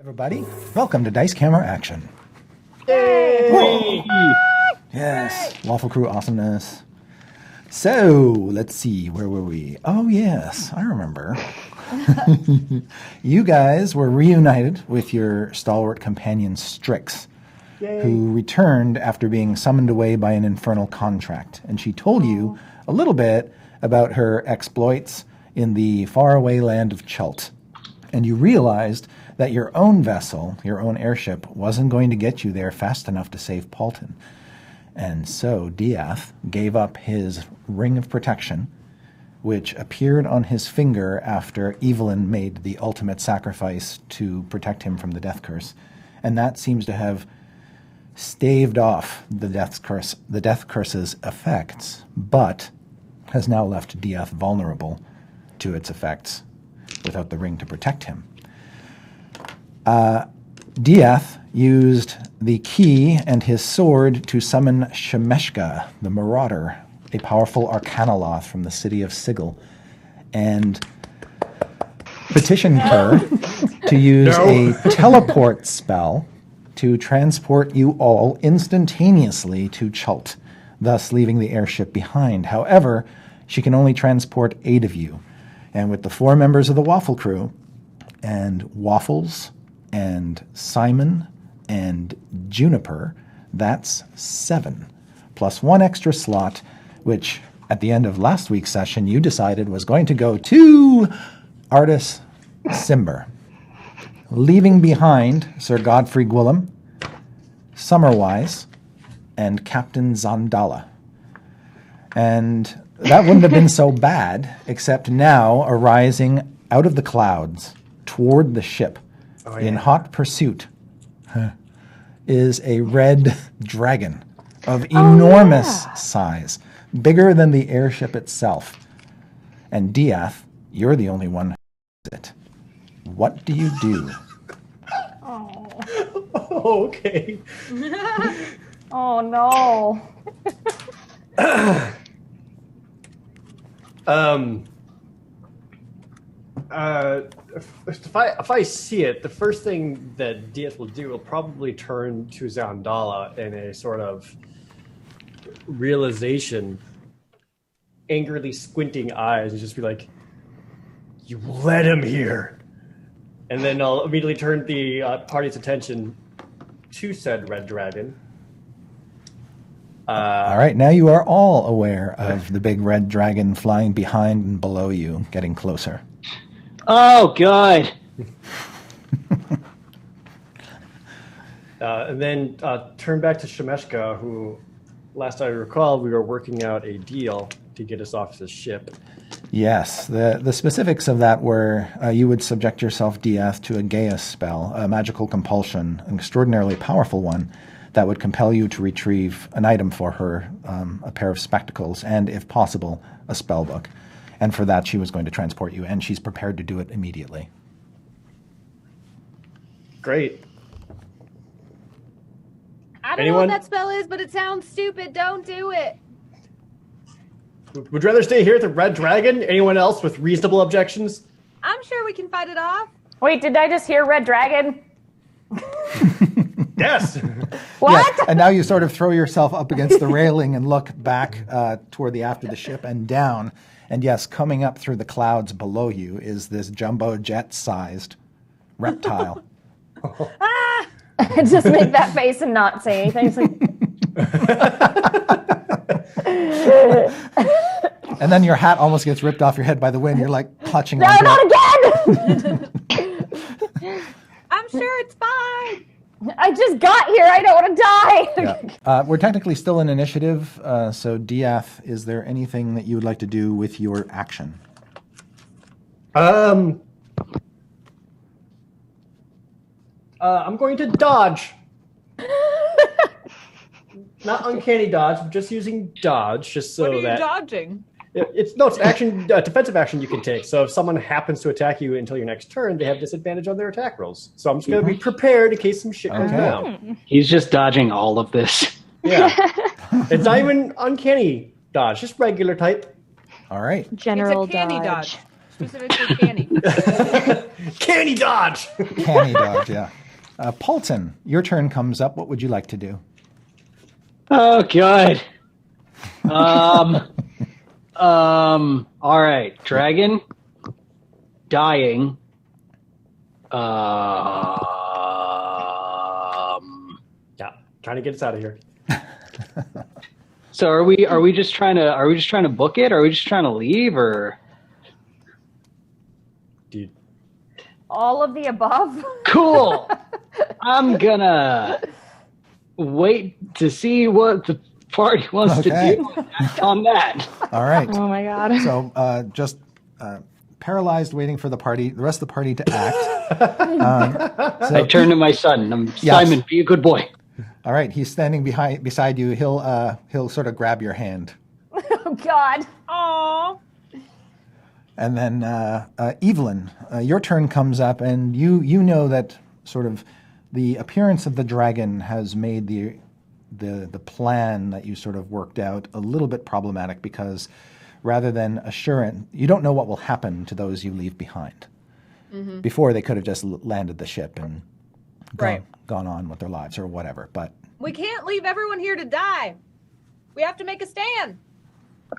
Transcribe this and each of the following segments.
everybody. Welcome to Dice Camera Action. Yay! Yes, Waffle Crew awesomeness. So, let's see, where were we? Oh, yes, I remember. You guys were reunited with your stalwart companion Strix, who returned after being summoned away by an infernal contract. And she told you a little bit about her exploits in the faraway land of Chult. And you realized that your own vessel, your own airship, wasn't going to get you there fast enough to save Paulton. And so Diath gave up his ring of protection, which appeared on his finger after Evelyn made the ultimate sacrifice to protect him from the death curse. And that seems to have staved off the death curse's effects, but has now left Diath vulnerable to its effects without the ring to protect him. Diath used the key and his sword to summon Shemeshka, the Marauder, a powerful Arcanoloth from the city of Sigil, and petitioned her to use a teleport spell to transport you all instantaneously to Chult, thus leaving the airship behind. However, she can only transport 8 of you. And with the 4 members of the Waffle Crew, and Waffles, and Simon, and Juniper, that's 7. Plus 1 extra slot, which at the end of last week's session you decided was going to go to Artis Cimber, leaving behind Sir Godfrey Gwillem, Summerwise, and Captain Zandala. And that wouldn't have been so bad, except now arising out of the clouds toward the ship in hot pursuit is a red dragon of enormous size, bigger than the airship itself. And Diath, you're the only one who knows it. What do you do? Oh, okay. Oh, no. If I see it, the first thing that Diath will do will probably turn to Zandala in a sort of realization, angrily squinting eyes, and just be like, "You let him here!" And then I'll immediately turn the party's attention to said red dragon. All right, now you are all aware of the big red dragon flying behind and below you, getting closer. Oh, God. And then turn back to Shemeshka, who, last I recall, we were working out a deal to get us off the ship. Yes, the specifics of that were you would subject yourself, Diath, to a Gaius spell, a magical compulsion, an extraordinarily powerful one, that would compel you to retrieve an item for her, a pair of spectacles, and, if possible, a spell book. And for that, she was going to transport you, and she's prepared to do it immediately. Great. I don't know what that spell is, but it sounds stupid. Don't do it. Would you rather stay here with the red dragon? Anyone else with reasonable objections? I'm sure we can fight it off. Wait, did I just hear red dragon? Yes. What? Yeah, and now you sort of throw yourself up against the railing and look back toward the aft of the ship and down. And yes, coming up through the clouds below you is this jumbo jet-sized reptile. Just make that face and not say anything. It's like... And then your hat almost gets ripped off your head by the wind. You're like clutching No, onto not it. again! I'm sure it's fine. I just got here. I don't want to die. Yeah. We're technically still in initiative, so Diath, is there anything that you would like to do with your action? I'm going to dodge. Not uncanny dodge, but just using dodge, just so What are you that dodging? it's action, defensive action you can take. So if someone happens to attack you until your next turn, they have disadvantage on their attack rolls. So I'm just going to be prepared in case some shit goes down. He's just dodging all of this. Yeah, it's not even uncanny dodge, just regular type. All right. General It's a candy dodge. specifically canny. Canny dodge! Canny dodge, yeah. Paulton, your turn comes up. What would you like to do? Oh god. All right, dragon dying. Yeah, trying to get us out of here. So are we just trying to book it? Or are we just trying to leave? Or Dude. All of the above. cool. I'm gonna wait to see what the party wants to do and act on that. All right. Oh my god. So just paralyzed, waiting for the rest of the party to act. I turn to my son. Simon, be a good boy. All right, he's standing beside you. He'll sort of grab your hand, Oh god. Aww. and then Evelyn, your turn comes up, and you know that sort of the appearance of the dragon has made the plan that you sort of worked out a little bit problematic, because rather than assurance, you don't know what will happen to those you leave behind. Mm-hmm. Before, they could have just landed the ship and gone on with their lives or whatever. But We can't leave everyone here to die. We have to make a stand.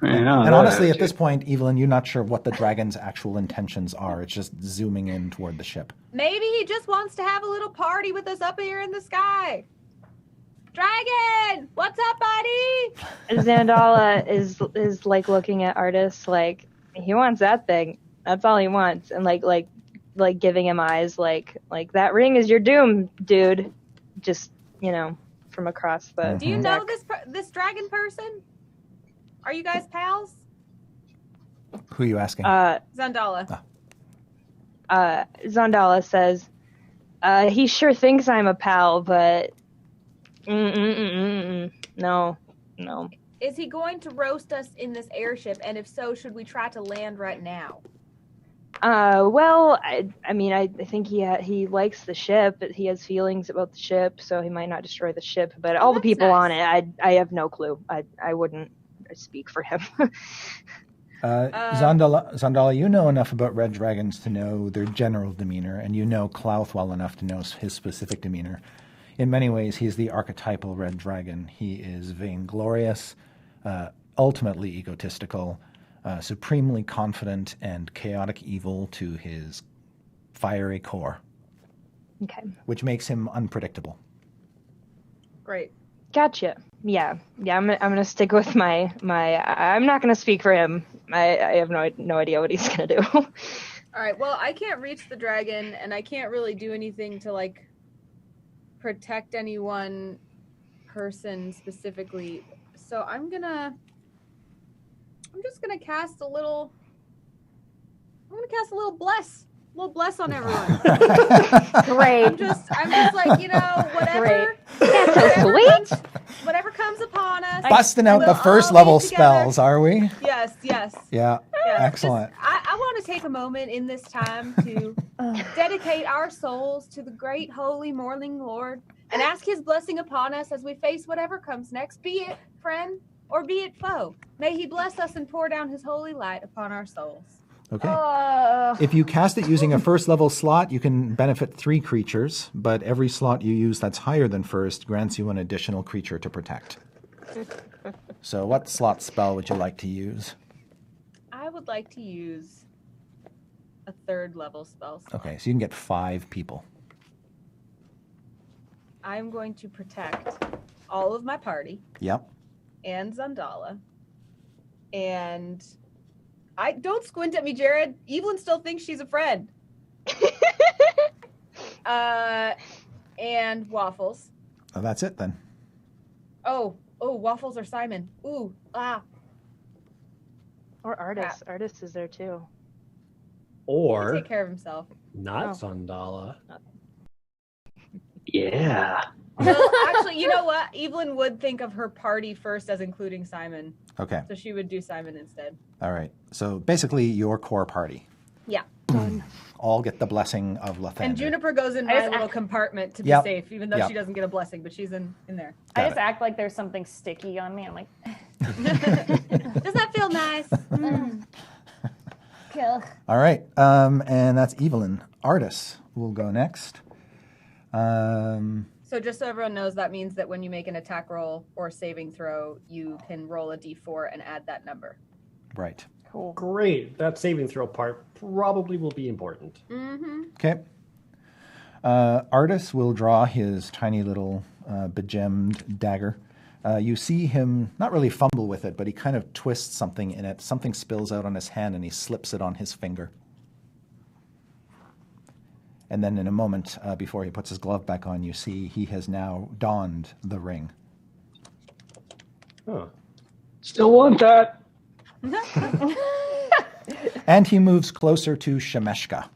and honestly, at this point, Evelyn, you're not sure what the dragon's actual intentions are. It's just zooming in toward the ship. Maybe he just wants to have a little party with us up here in the sky. Dragon, what's up, buddy? Xandala is like looking at Artis like he wants that thing. That's all he wants, and like giving him eyes like that ring is your doom, dude. Just from across the. Do you know this dragon person? Are you guys pals? Who are you asking? Xandala. Xandala says, he sure thinks I'm a pal, but no. Is he going to roast us in this airship? And if so, should we try to land right now? Well, I mean, I think he likes the ship, but he has feelings about the ship, so he might not destroy the ship. But all the people on it, I have no clue. I wouldn't speak for him. Xandala, you know enough about red dragons to know their general demeanor, and you know Klauth well enough to know his specific demeanor. In many ways, he's the archetypal red dragon. He is vainglorious, ultimately egotistical, supremely confident, and chaotic evil to his fiery core. Okay. Which makes him unpredictable. Great. Gotcha. Yeah. I'm gonna stick with my. I'm not gonna speak for him. I have no idea what he's gonna do. All right. Well, I can't reach the dragon, and I can't really do anything to protect any one person specifically. So I'm just gonna cast a little. I'm gonna cast a little bless on everyone. Great. I'm just whatever. That's so sweet. Whatever comes upon us. Busting out the first level spells, are we? Yes. Yeah. Excellent. I want to take a moment in this time to dedicate our souls to the great holy morning Lord and ask his blessing upon us as we face whatever comes next, be it friend or be it foe. May he bless us and pour down his holy light upon our souls. Okay. If you cast it using a first level slot, you can benefit 3 creatures, but every slot you use that's higher than first grants you an additional creature to protect. So what slot spell would you like to use? I would like to use a 3rd level spell slot. Okay, so you can get 5 people. I'm going to protect all of my party. Yep. And Xandala. And I don't squint at me, Jared. Evelyn still thinks she's a friend. And Waffles. Oh, that's it then. Oh, Waffles or Simon. Ooh, Or Artis. Artis is there too. Or take care of himself. Not Xandala. Yeah. Well, actually, you know what? Evelyn would think of her party first as including Simon. Okay. So she would do Simon instead. All right. So basically your core party. Yeah. All get the blessing of Lathander. And Juniper goes in my little compartment to be safe, even though she doesn't get a blessing, but she's in there. I just act like there's something sticky on me. I'm like, does that feel nice? All right, and that's Evelyn. Artis will go next. So just so everyone knows, that means that when you make an attack roll or saving throw, you can roll a d4 and add that number. Right. Cool. Great. That saving throw part probably will be important. Mm-hmm. Okay. Artis will draw his tiny little begemmed dagger. You see him not really fumble with it, but he kind of twists something in it. Something spills out on his hand, and he slips it on his finger. And then in a moment, before he puts his glove back on, you see he has now donned the ring. Huh. Still want that. And he moves closer to Shemeshka.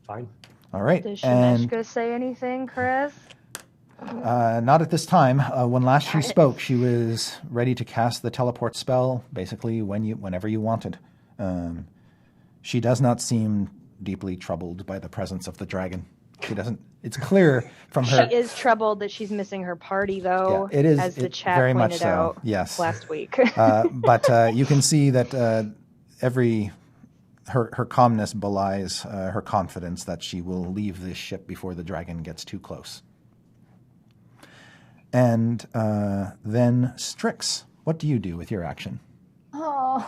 Fine. All right. Does And Shemeshka say anything, Chris? not at this time. When last she spoke, she was ready to cast the teleport spell, basically whenever you wanted. She does not seem deeply troubled by the presence of the dragon. She doesn't. It's clear from her. She is troubled that she's missing her party, though. Yeah, it is. as the it, chat very pointed much so. out Yes. last week. But you can see that her calmness belies her confidence that she will leave this ship before the dragon gets too close. And then Strix, what do you do with your action? Oh,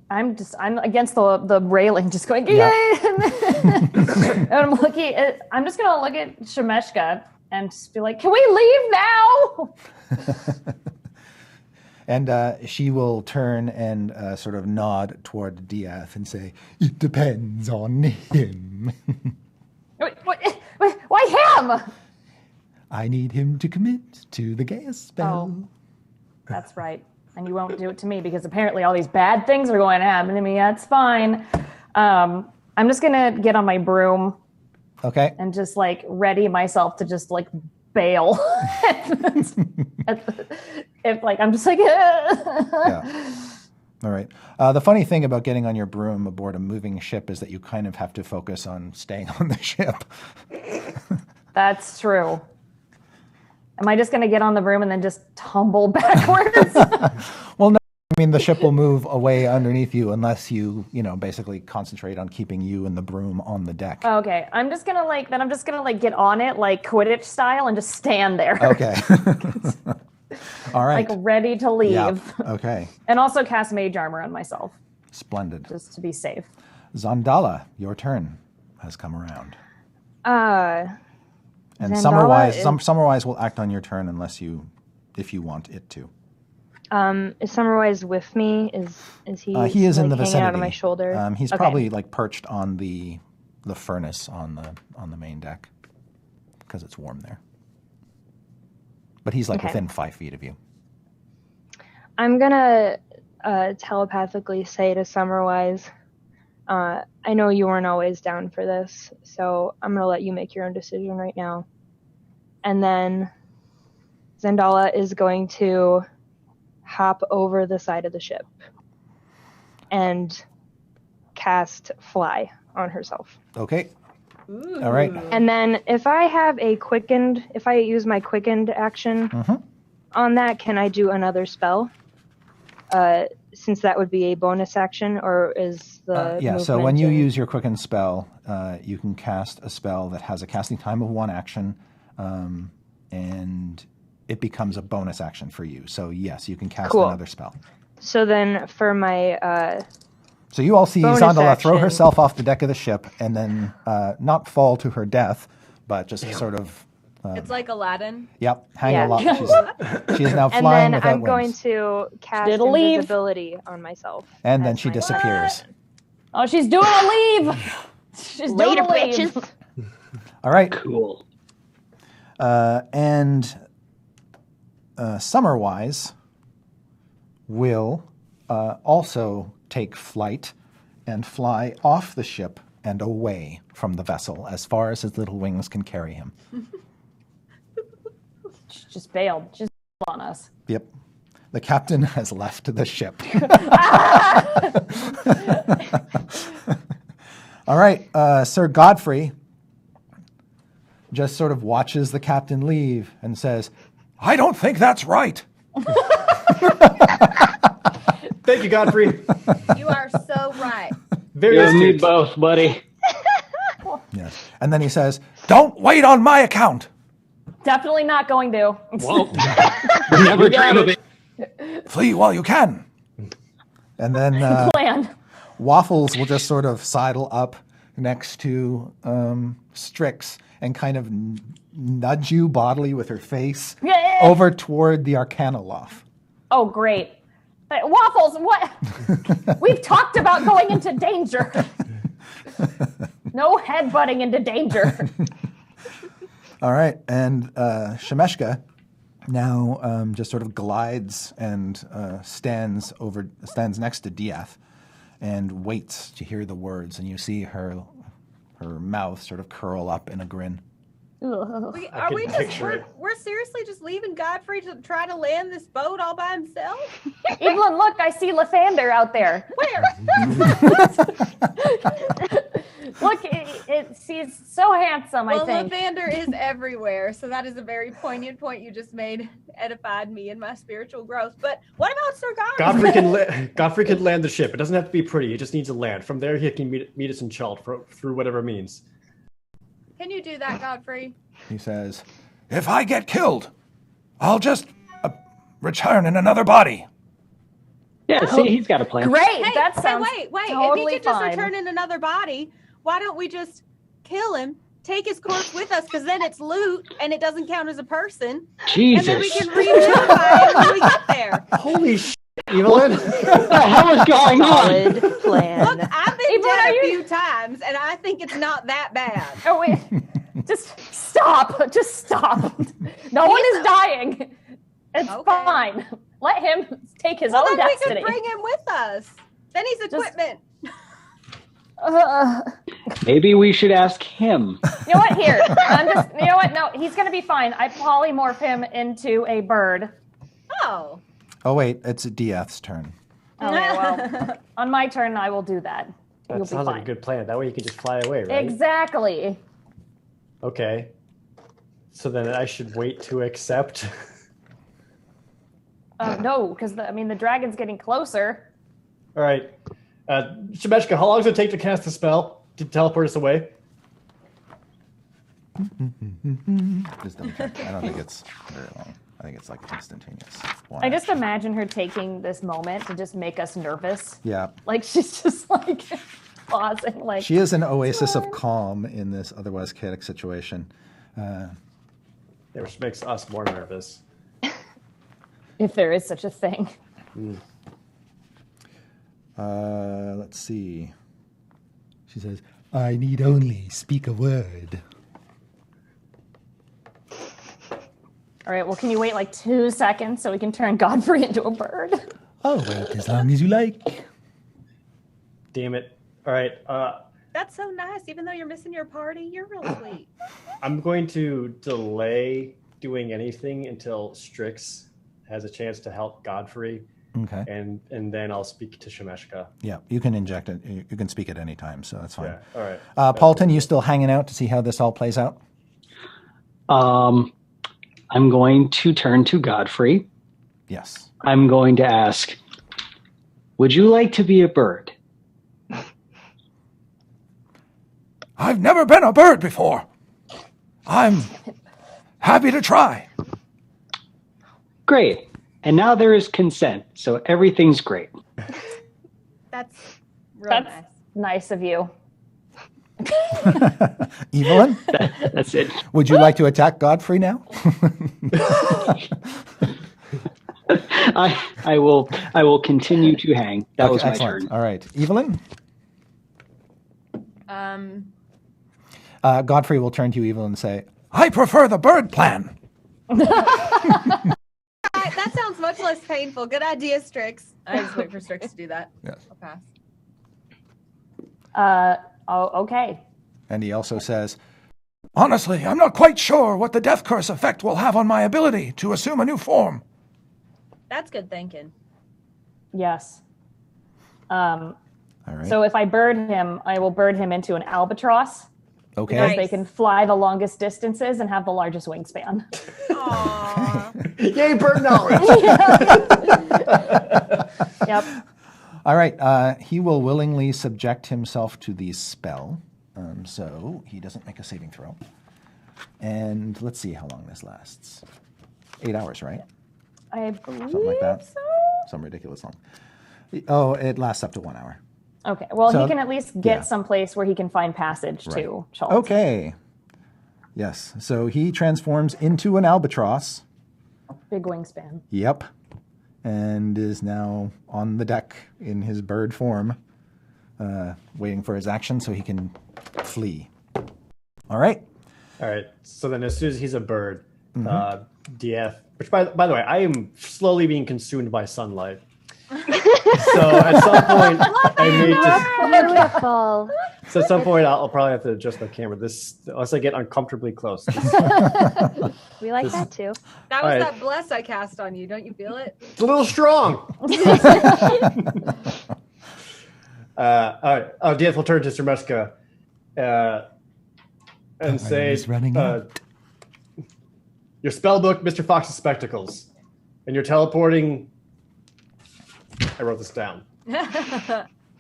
I'm against the railing, just going. Yeah. And I'm looking. I'm just gonna look at Shemeshka and just be like, "Can we leave now?" And she will turn and sort of nod toward Diath and say, "It depends on him." Why him? I need him to commit to the Gaius spell. Oh, that's right. And you won't do it to me because apparently all these bad things are going to happen to me. That's fine. I'm just gonna get on my broom. Okay. And just like ready myself to just like bail. If like I'm just like. Yeah. All right. The funny thing about getting on your broom aboard a moving ship is that you kind of have to focus on staying on the ship. That's true. Am I just going to get on the broom and then just tumble backwards? Well, no. I mean, the ship will move away underneath you unless you basically concentrate on keeping you and the broom on the deck. Okay. I'm just going to get on it like Quidditch style and just stand there. Okay. All right. Like ready to leave. Yeah. Okay. And also cast mage armor on myself. Splendid. Just to be safe. Zondala, your turn has come around. And Zandala Summerwise will act on your turn if you want it to. Is Summerwise with me? Is he? He is in the hanging vicinity. out on my shoulder. He's Okay. probably like perched on the furnace on the main deck because it's warm there. But he's like Okay. within 5 feet of you. I'm gonna telepathically say to Summerwise, I know you weren't always down for this, so I'm gonna let you make your own decision right now. And then Zandala is going to hop over the side of the ship and cast Fly on herself. Okay. Ooh. All right. And then if I use my quickened action on that, can I do another spell? Since that would be a bonus action, or is the yeah, so movement when you in- use your quicken spell, you can cast a spell that has a casting time of 1 action, and it becomes a bonus action for you. So yes, you can cast Cool. another spell. So then for my So you all see bonus Zondala throw action. herself off the deck of the ship and then not fall to her death, but just sort of It's like Aladdin. hang Yeah. a lot. She is now and flying then without I'm going wings. to cast Did a leave. invisibility on myself. And then as she my- disappears. Oh, she's doing a leave. She's Later, doing a leave. bitches. All right. Cool. And Summerwise will also take flight and fly off the ship and away from the vessel as far as his little wings can carry him. She just bailed. Just on us. Yep. The captain has left the ship. All right. Sir Godfrey just sort of watches the captain leave and says, I don't think that's right. Thank you, Godfrey. You are so right. Very You and me astute. both, buddy. Yes. And then he says, don't wait on my account. Definitely not going to. Whoa. Never dream of it. Flee while you can. And then Plan. Waffles will just sort of sidle up next to Strix and kind of nudge you bodily with her face Yeah. over toward the Arcana Loft. Oh, great. Waffles, what? We've talked about going into danger. No headbutting into danger. All right, and Shemeshka now just sort of glides and stands next to Diath and waits to hear the words, and you see her mouth sort of curl up in a grin. Are can we just picture it. we're seriously just leaving Godfrey to try to land this boat all by himself? Evelyn, look, I see Lathander out there. Where? Look, he's so handsome, I Well, think. Lathander is everywhere, so that is a very poignant point you just made. Edified me in my spiritual growth. But what about Sir Godfrey? Godfrey can land the ship. It doesn't have to be pretty. It just needs to land. From there, he can meet us in Chult through whatever means. Can you do that, Godfrey? He says, if I get killed, I'll just return in another body. Yeah, see, he's got a plan. Great, Hey, that sounds wait. totally if he could just fine. return in another body, why don't we just kill him, take his corpse with us, because then it's loot and it doesn't count as a person. Jesus. And then we can re-identify him when we get there. Holy shit, Evelyn. What the hell is going on? Solid plan. Look, I've been Evelyn, dead are a you- few times, and I think it's not that bad. Oh, wait. Just stop. Just stop. No one is dying. It's Okay. fine. Let him take his Well, own then destiny. we could bring him with us. Then he's equipment. Maybe we should ask him. You know what? Here. You know what? No, he's going to be fine. I polymorph him into a bird. Oh. Oh, wait, it's Diath's turn. Okay, well, on my turn, I will do that. You'll That be sounds fine. like a good plan. That way you can just fly away, right? Exactly. Okay. So then I should wait to accept. No, because the dragon's getting closer. All right. Shemeshka, how long does it take to cast a spell to teleport us away? Just double check. I don't think it's very long. I think it's like instantaneous. I just imagine her taking this moment to just make us nervous. Yeah. Like she's just like pausing, like She is an oasis of calm in this otherwise chaotic situation. Which makes us more nervous. if there is such a thing. Let's see. She says, I need only speak a word. All right, well, can you wait like 2 seconds so we can turn Godfrey into a bird? I'll wait as long as you like. Damn it. All right. That's so nice. Even though you're missing your party, you're real sweet. I'm going to delay doing anything until Strix has a chance to help Godfrey, Okay. and then I'll speak to Shemeshka. Yeah, you can inject it. You can speak at any time, so that's fine. Yeah. All right. Paulton, you still hanging out to see how this all plays out? I'm going to turn to Godfrey. Yes. I'm going to ask, would you like to be a bird? I've never been a bird before. I'm happy to try. Great. And now there is consent, so everything's great. That's real That's nice. nice of you. Evelyn, That's it. would you like to attack Godfrey now? I will continue to hang. That was my Excellent. turn. All right. Evelyn? Um, Godfrey will turn to you, Evelyn, and say, I prefer the bird plan. that sounds much less painful. Good idea, Strix. I just wait for Strix to do that. Yes. I'll pass. Okay. And he also says, honestly, I'm not quite sure what the death curse effect will have on my ability to assume a new form. That's good thinking. Yes. All right. So if I bird him, I will bird him into an albatross. Okay. Because Nice. they can fly the longest distances and have the largest wingspan. Aww. Yay, bird knowledge! Yep. All right. He will willingly subject himself to the spell. So he doesn't make a saving throw. And let's see how long this lasts. 8 hours, right? I believe Something like that. so. Some ridiculous long. Oh, it lasts up to 1 hour. Okay. Well, So- he can at least get yeah. someplace where he can find passage Right. to Schultz. Okay. Yes. So he transforms into an albatross. Big wingspan. Yep. And is now on the deck in his bird form, waiting for his action so he can flee. All right. All right. So then, as soon as he's a bird, DF. Which, by the way, I am slowly being consumed by sunlight. So at some point, I may just. Beautiful. So at some point, I'll probably have to adjust my camera. Unless I get uncomfortably close. We like that too. That was All right. that bless I cast on you. Don't you feel it? It's a little strong. All right. Oh, DF will turn to Sermeska and say, He's running out. "Your spell book, Mr. Fox's spectacles, and you're teleporting." I wrote this down.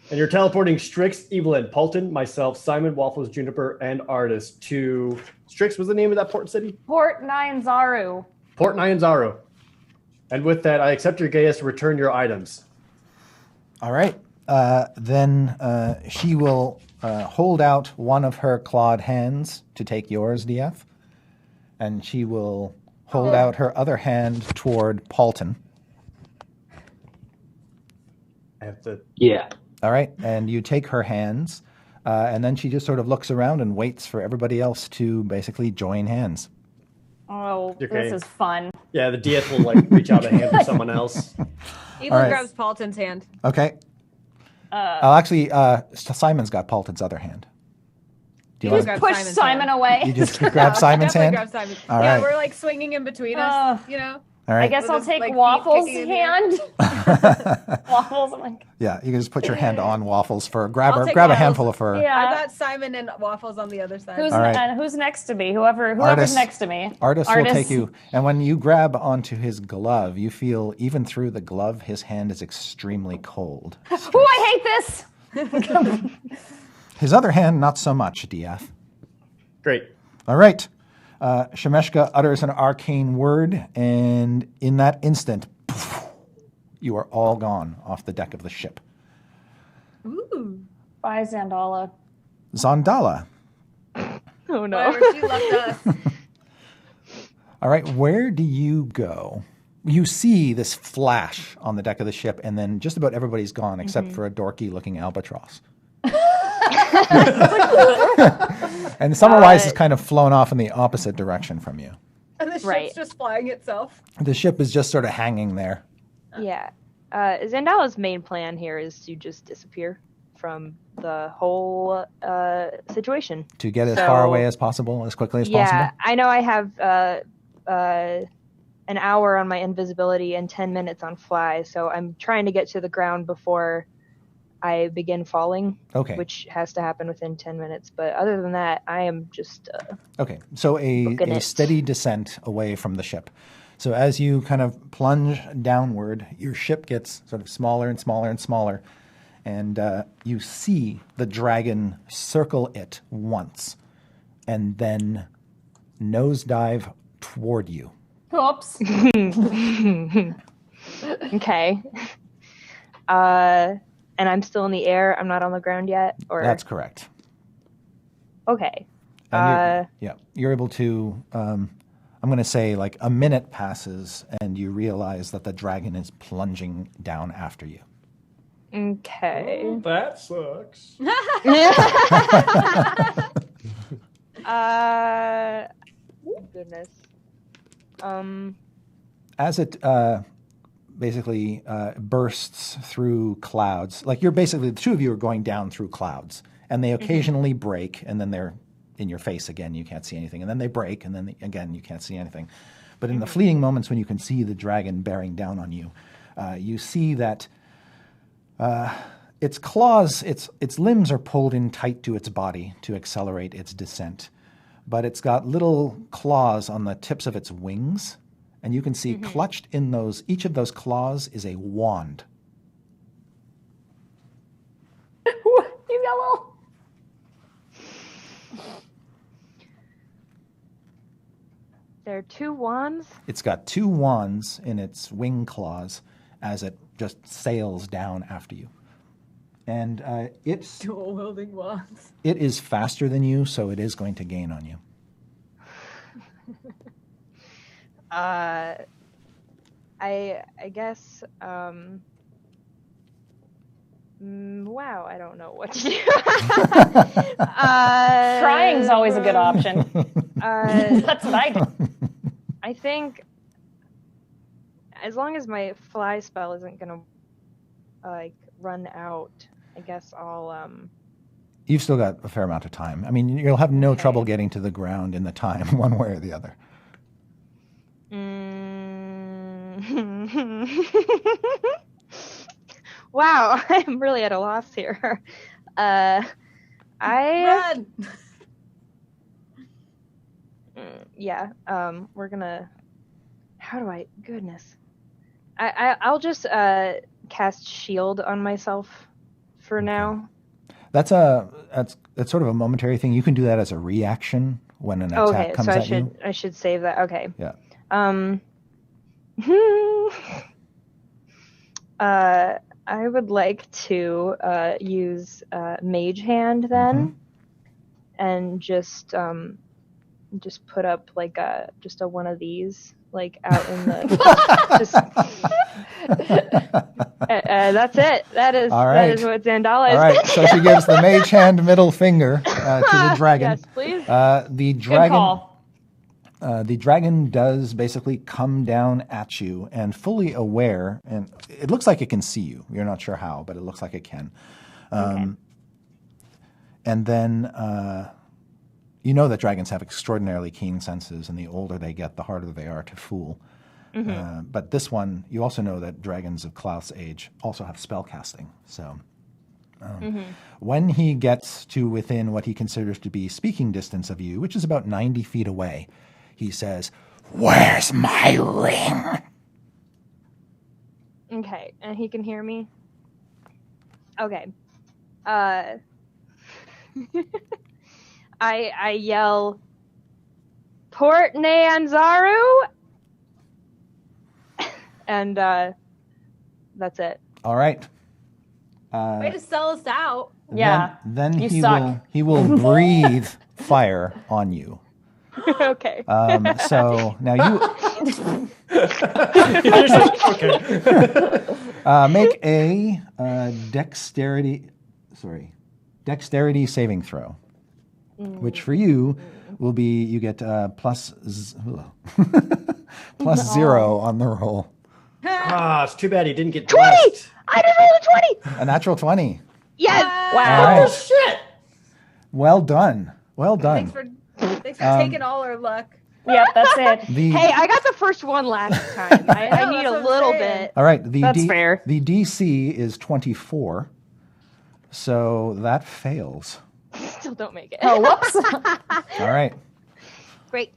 And you're teleporting Strix, Evelyn, Paulton, myself, Simon, Waffles, Juniper, and Artis to Strix. Was the name of that port city? Port Nine Zaru. Port Nyanzaru. And with that, I accept your gaius to return your items. All right. Then she will hold out one of her clawed hands to take yours, DF. And she will hold out her other hand toward Paulton. I have to. Yeah. All right. And you take her hands. And then she just sort of looks around and waits for everybody else to basically join hands. Oh, Okay. this is fun. Yeah, the DF will reach out a hand for someone else. Evelyn All right. grabs Paulton's hand. Okay. Actually, Simon's got Paulton's other hand. Do you You want grab Push Simon's Simon hand. away. you just grab Simon's Definitely hand? grab Simon. All Yeah, right. we're like swinging in between us. You know. All right. I guess With I'll his, take like, feet Waffles' kicking in the air. hand. Waffles, I'm like, Yeah, you can just put your hand on Waffles for grab I'll take a Waffles. handful of her. yeah. I got Simon and Waffles on the other side. Who's All right. and who's next to me? Whoever's Artis- next to me. Artist will take you, and when you grab onto his glove, you feel even through the glove, his hand is extremely cold. Ooh, I hate this. His other hand, not so much, DF. Great. All right. Shemeshka utters an arcane word, and in that instant, poof, you are all gone off the deck of the ship. Ooh. Bye, Zandala. Zondala. Oh no. Whatever, she left us. All right, where do you go? You see this flash on the deck of the ship, and then just about everybody's gone except for a dorky-looking albatross. And Summerwise has kind of flown off in the opposite direction from you. And the ship's Right. just flying itself. The ship is just sort of hanging there. Yeah. Zandala's main plan here is to just disappear from the whole situation. To get as far So- away as possible, as quickly as Yeah, possible. I know I have an hour on my invisibility and 10 minutes on fly, so I'm trying to get to the ground before I begin falling, Okay. which has to happen within 10 minutes. But other than that, I am just Okay, so Booking a it. steady descent away from the ship. So as you kind of plunge downward, your ship gets sort of smaller and smaller and smaller, and you see the dragon circle it once, and then nosedive toward you. Oops. okay. And I'm still in the air. I'm not on the ground yet. Or That's correct. okay. And you're able to. I'm going to say like a minute passes, and you realize that the dragon is plunging down after you. Okay. That sucks. Goodness. As it basically bursts through clouds, like you're basically the two of you are going down through clouds, and they occasionally break, and then they're in your face again. You can't see anything, and then they break, and then again you can't see anything. But in the fleeting moments when you can see the dragon bearing down on you, you see that its claws, its limbs are pulled in tight to its body to accelerate its descent. But it's got little claws on the tips of its wings, and you can see clutched in those, each of those claws is a wand. You yellow. There are 2 wands. It's got 2 wands in its wing claws as it just sails down after you. And it's Dual wielding wands. it is faster than you, so it is going to gain on you. I guess. Wow, I don't know what to do. Trying's always a good option. That's what I do. I think as long as my fly spell isn't gonna like run out, I guess I'll You've still got a fair amount of time. I mean, you'll have no Okay. trouble getting to the ground in the time, one way or the other. Wow, I'm really at a loss here. I Run! yeah, we're gonna. How do I? Goodness, I'll just cast shield on myself for now. That's sort of a momentary thing. You can do that as a reaction when an attack Okay, comes so at you. I should save that. Okay. Yeah. I would like to use Mage Hand then, and just put up like just a one of these like out in the just. That's it. That is All that right. is what Zandala is. All right, so she gives the mage hand middle finger to the dragon. Yes, please. The Good dragon. call. The dragon does basically come down at you and fully aware, and it looks like it can see you. You're not sure how, but it looks like it can. Okay. And then you know that dragons have extraordinarily keen senses, and the older they get, the harder they are to fool. But this one, you also know that dragons of Klaus' age also have spell casting. So when he gets to within what he considers to be speaking distance of you, which is about 90 feet away, he says, "Where's my ring?" Okay, and he can hear me? Okay. I yell, Port Nanzaru? And that's it. All right. Way to sell us out. Yeah. Then You he suck. will breathe fire on you. Okay. So now you make a dexterity saving throw, which for you will be you get plus 0 on the roll. Ah, it's too bad he didn't get 20! blessed. I just rolled a 20! A natural 20. Yes! Wow. All right. Shit! Well done. Well done. Thanks for taking all our luck. Yep, that's it. Hey, I got the first one last time. I know, need that's a what I'm little saying. bit. All right. That's fair. The DC is 24, so that fails. Still don't make it. Oh, whoops. All right. Great.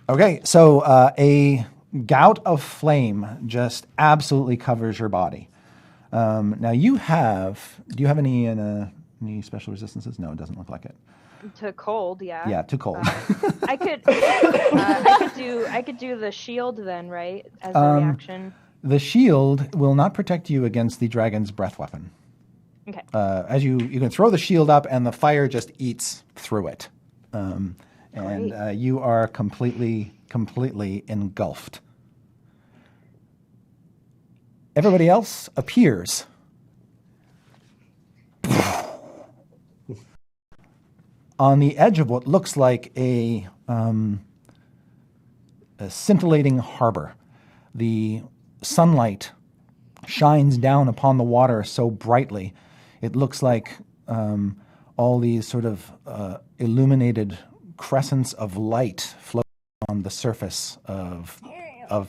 Okay, so a gout of flame just absolutely covers your body. Now do you have any special resistances? No, it doesn't look like it. To cold, yeah. Yeah, too cold. I could do the shield then, right? As a reaction. The shield will not protect you against the dragon's breath weapon. Okay. As you can throw the shield up and the fire just eats through it. And you are completely engulfed. Everybody else appears. On the edge of what looks like a scintillating harbor. The sunlight shines down upon the water so brightly. It looks like all these sort of illuminated crescents of light float on the surface of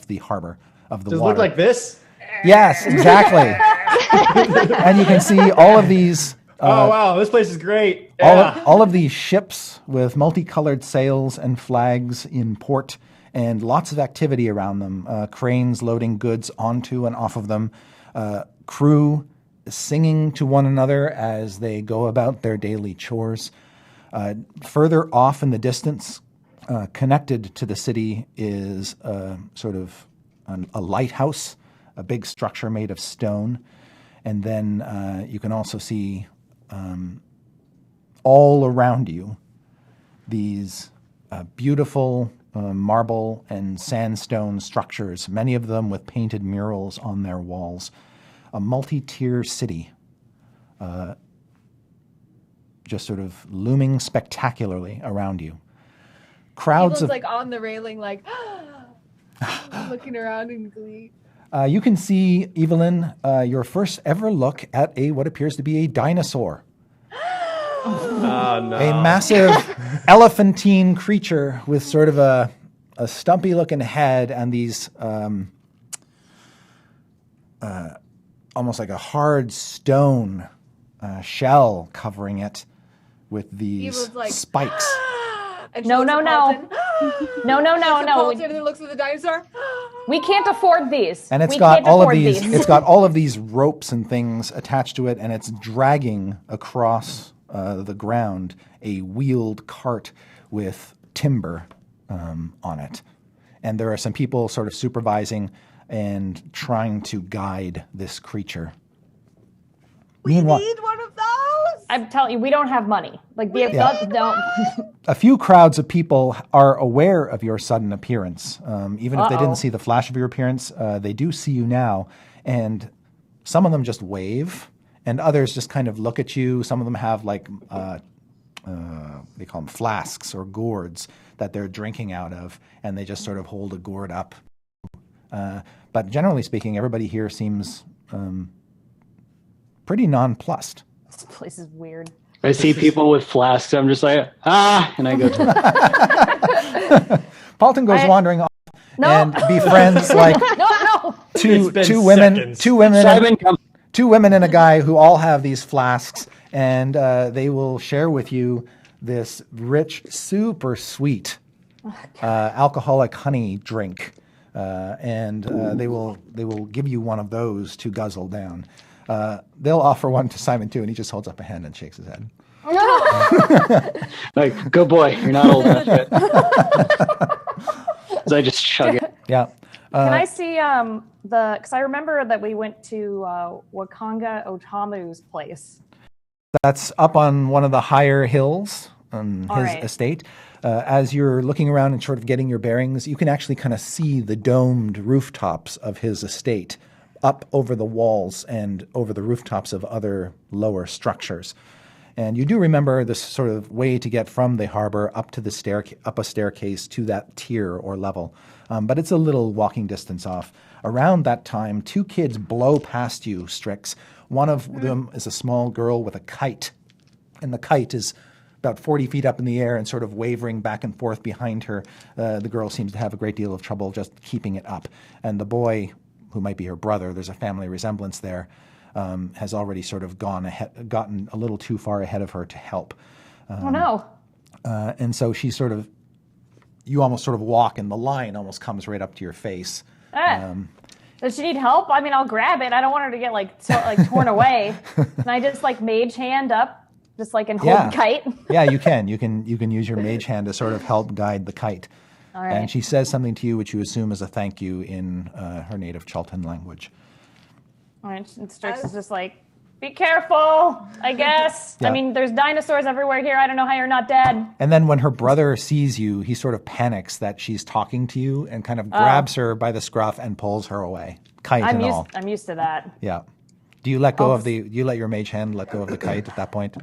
the harbor, of the Does it water. look like this? Yes, exactly. And you can see all of these. Oh wow, this place is great. Yeah. All of these ships with multicolored sails and flags in port, and lots of activity around them. Cranes loading goods onto and off of them. Crew singing to one another as they go about their daily chores. Further off in the distance, connected to the city, is sort of a lighthouse, a big structure made of stone. And then you can also see all around you these beautiful marble and sandstone structures, many of them with painted murals on their walls. A multi-tier city, just sort of looming spectacularly around you. Crowds Evelyn's of like on the railing, like looking around in glee. you can see, Evelyn, your first ever look at what appears to be a dinosaur. Oh no. A massive elephantine creature with sort of a stumpy-looking head and these almost like a hard stone shell covering it with these Evil's like, spikes. And she No, looks no, at no. Paulton. No, no, no, no. Paulton and then looks at the dinosaur. We can't afford these. And it's We got can't all of afford these. It's got all of these ropes and things attached to it, and it's dragging across the ground a wheeled cart with timber on it. And there are some people sort of supervising and trying to guide this creature. We Meanwhile, need one of those. I'm telling you, we don't have money. Like, we don't. a few crowds of people are aware of your sudden appearance. Even if they didn't see the flash of your appearance, they do see you now. And some of them just wave, and others just kind of look at you. Some of them have like, they call them flasks or gourds that they're drinking out of, and they just sort of hold a gourd up. But generally speaking, everybody here seems pretty nonplussed. This place is weird. I see people with flasks. I'm just like, and I go to Paulton goes wandering off No. and befriends like No. two been women, seconds. two women, Simon, come. two women and a guy who all have these flasks, and they will share with you this rich, super sweet alcoholic honey drink, and they will give you one of those to guzzle down. They'll offer one to Simon too, and he just holds up a hand and shakes his head. Like, good boy, you're not old enough yet. As I just chug it. Yeah. Can I see because I remember that we went to Wakanga Otamu's place. That's up on one of the higher hills on his right. estate. As you're looking around and sort of getting your bearings, you can actually kind of see the domed rooftops of his estate up over the walls and over the rooftops of other lower structures. And you do remember this sort of way to get from the harbor up to the up a staircase to that tier or level. But it's a little walking distance off. Around that time, two kids blow past you, Strix. One of them is a small girl with a kite, and the kite is about 40 feet up in the air and sort of wavering back and forth behind her. The girl seems to have a great deal of trouble just keeping it up. And the boy, who might be her brother, there's a family resemblance there, has already sort of gotten a little too far ahead of her to help. Oh no. And so she sort of, you almost sort of walk and the line almost comes right up to your face. Does she need help? I mean, I'll grab it. I don't want her to get like torn away. Can I just like mage hand up, just like and hold the kite? Yeah, you can. You can use your mage hand to sort of help guide the kite. All right. And she says something to you, which you assume is a thank you in her native Chultan language. All right. And Strix is just like, be careful, I guess. Yeah. I mean, there's dinosaurs everywhere here. I don't know how you're not dead. And then when her brother sees you, he sort of panics that she's talking to you and kind of grabs her by the scruff and pulls her away, kite and all. I'm used to that. Yeah. Do you let go do you let your mage hand let go of the kite at that point?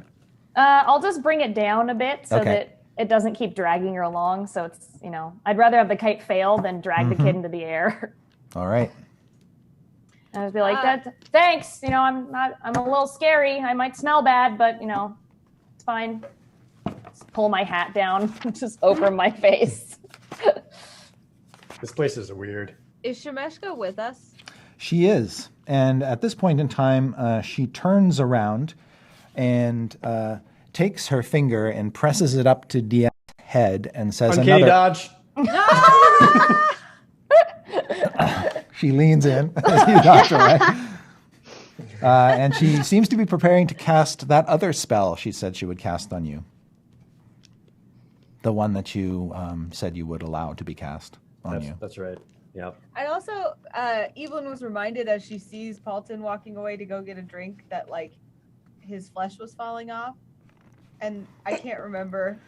I'll just bring it down a bit so that it doesn't keep dragging her along. So it's, I'd rather have the kite fail than drag the kid into the air. All right. And I'd be like, thanks. I'm a little scary. I might smell bad, but it's fine. Just pull my hat down just over my face. This place is weird. Is Shemeshka with us? She is. And at this point in time, she turns around and takes her finger and presses it up to Diaz's head and says Uncanny another. dodge. She leans in as he dodges away. And she seems to be preparing to cast that other spell she said she would cast on you. The one that you said you would allow to be cast on you. That's right. Yep. And also, Evelyn was reminded as she sees Paulton walking away to go get a drink that, like, his flesh was falling off. And I can't remember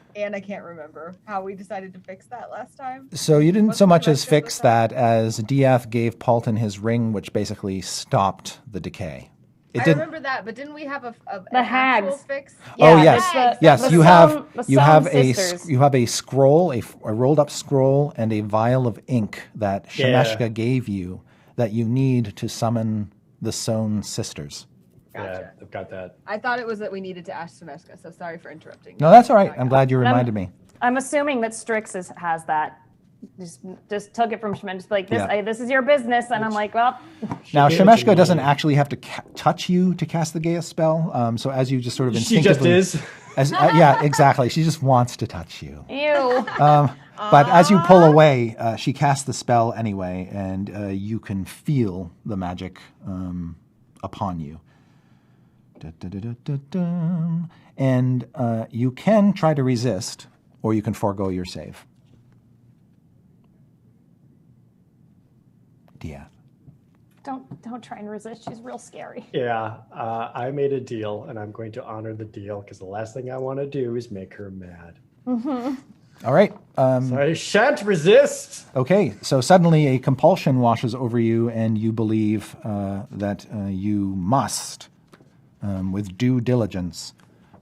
how we decided to fix that last time. So you didn't so much as What's the fix rest that as Diath gave Paulton his ring, which basically stopped the decay. I remember that, but didn't we have an actual hags. fix? Oh Yeah, yes, the- yes. the You Somme- have the you have Somme a sisters. you have a scroll, a rolled up scroll, and a vial of ink that Shemeshka gave you that you need to summon the Somme sisters. Yeah, I've got that. I thought it was that we needed to ask Semeska, so sorry for interrupting. No, that's all right. I'm glad you reminded me. I'm assuming that Strix has that. Just took it from Shemen. Just like this. Yeah. This is your business, and I'm like, well. Now, gave it to Shemeshka me. doesn't actually have to touch you to cast the Gaius spell. So as you just sort of She instinctively, just is. Yeah, exactly. She just wants to touch you. Ew. But as you pull away, she casts the spell anyway, and you can feel the magic upon you. Da-da-da-da-da-da. And you can try to resist, or you can forego your save. Dia. Don't try and resist. She's real scary. Yeah, I made a deal, and I'm going to honor the deal because the last thing I want to do is make her mad. All right. So I shan't resist. Okay, so suddenly a compulsion washes over you, and you believe that you must, with due diligence,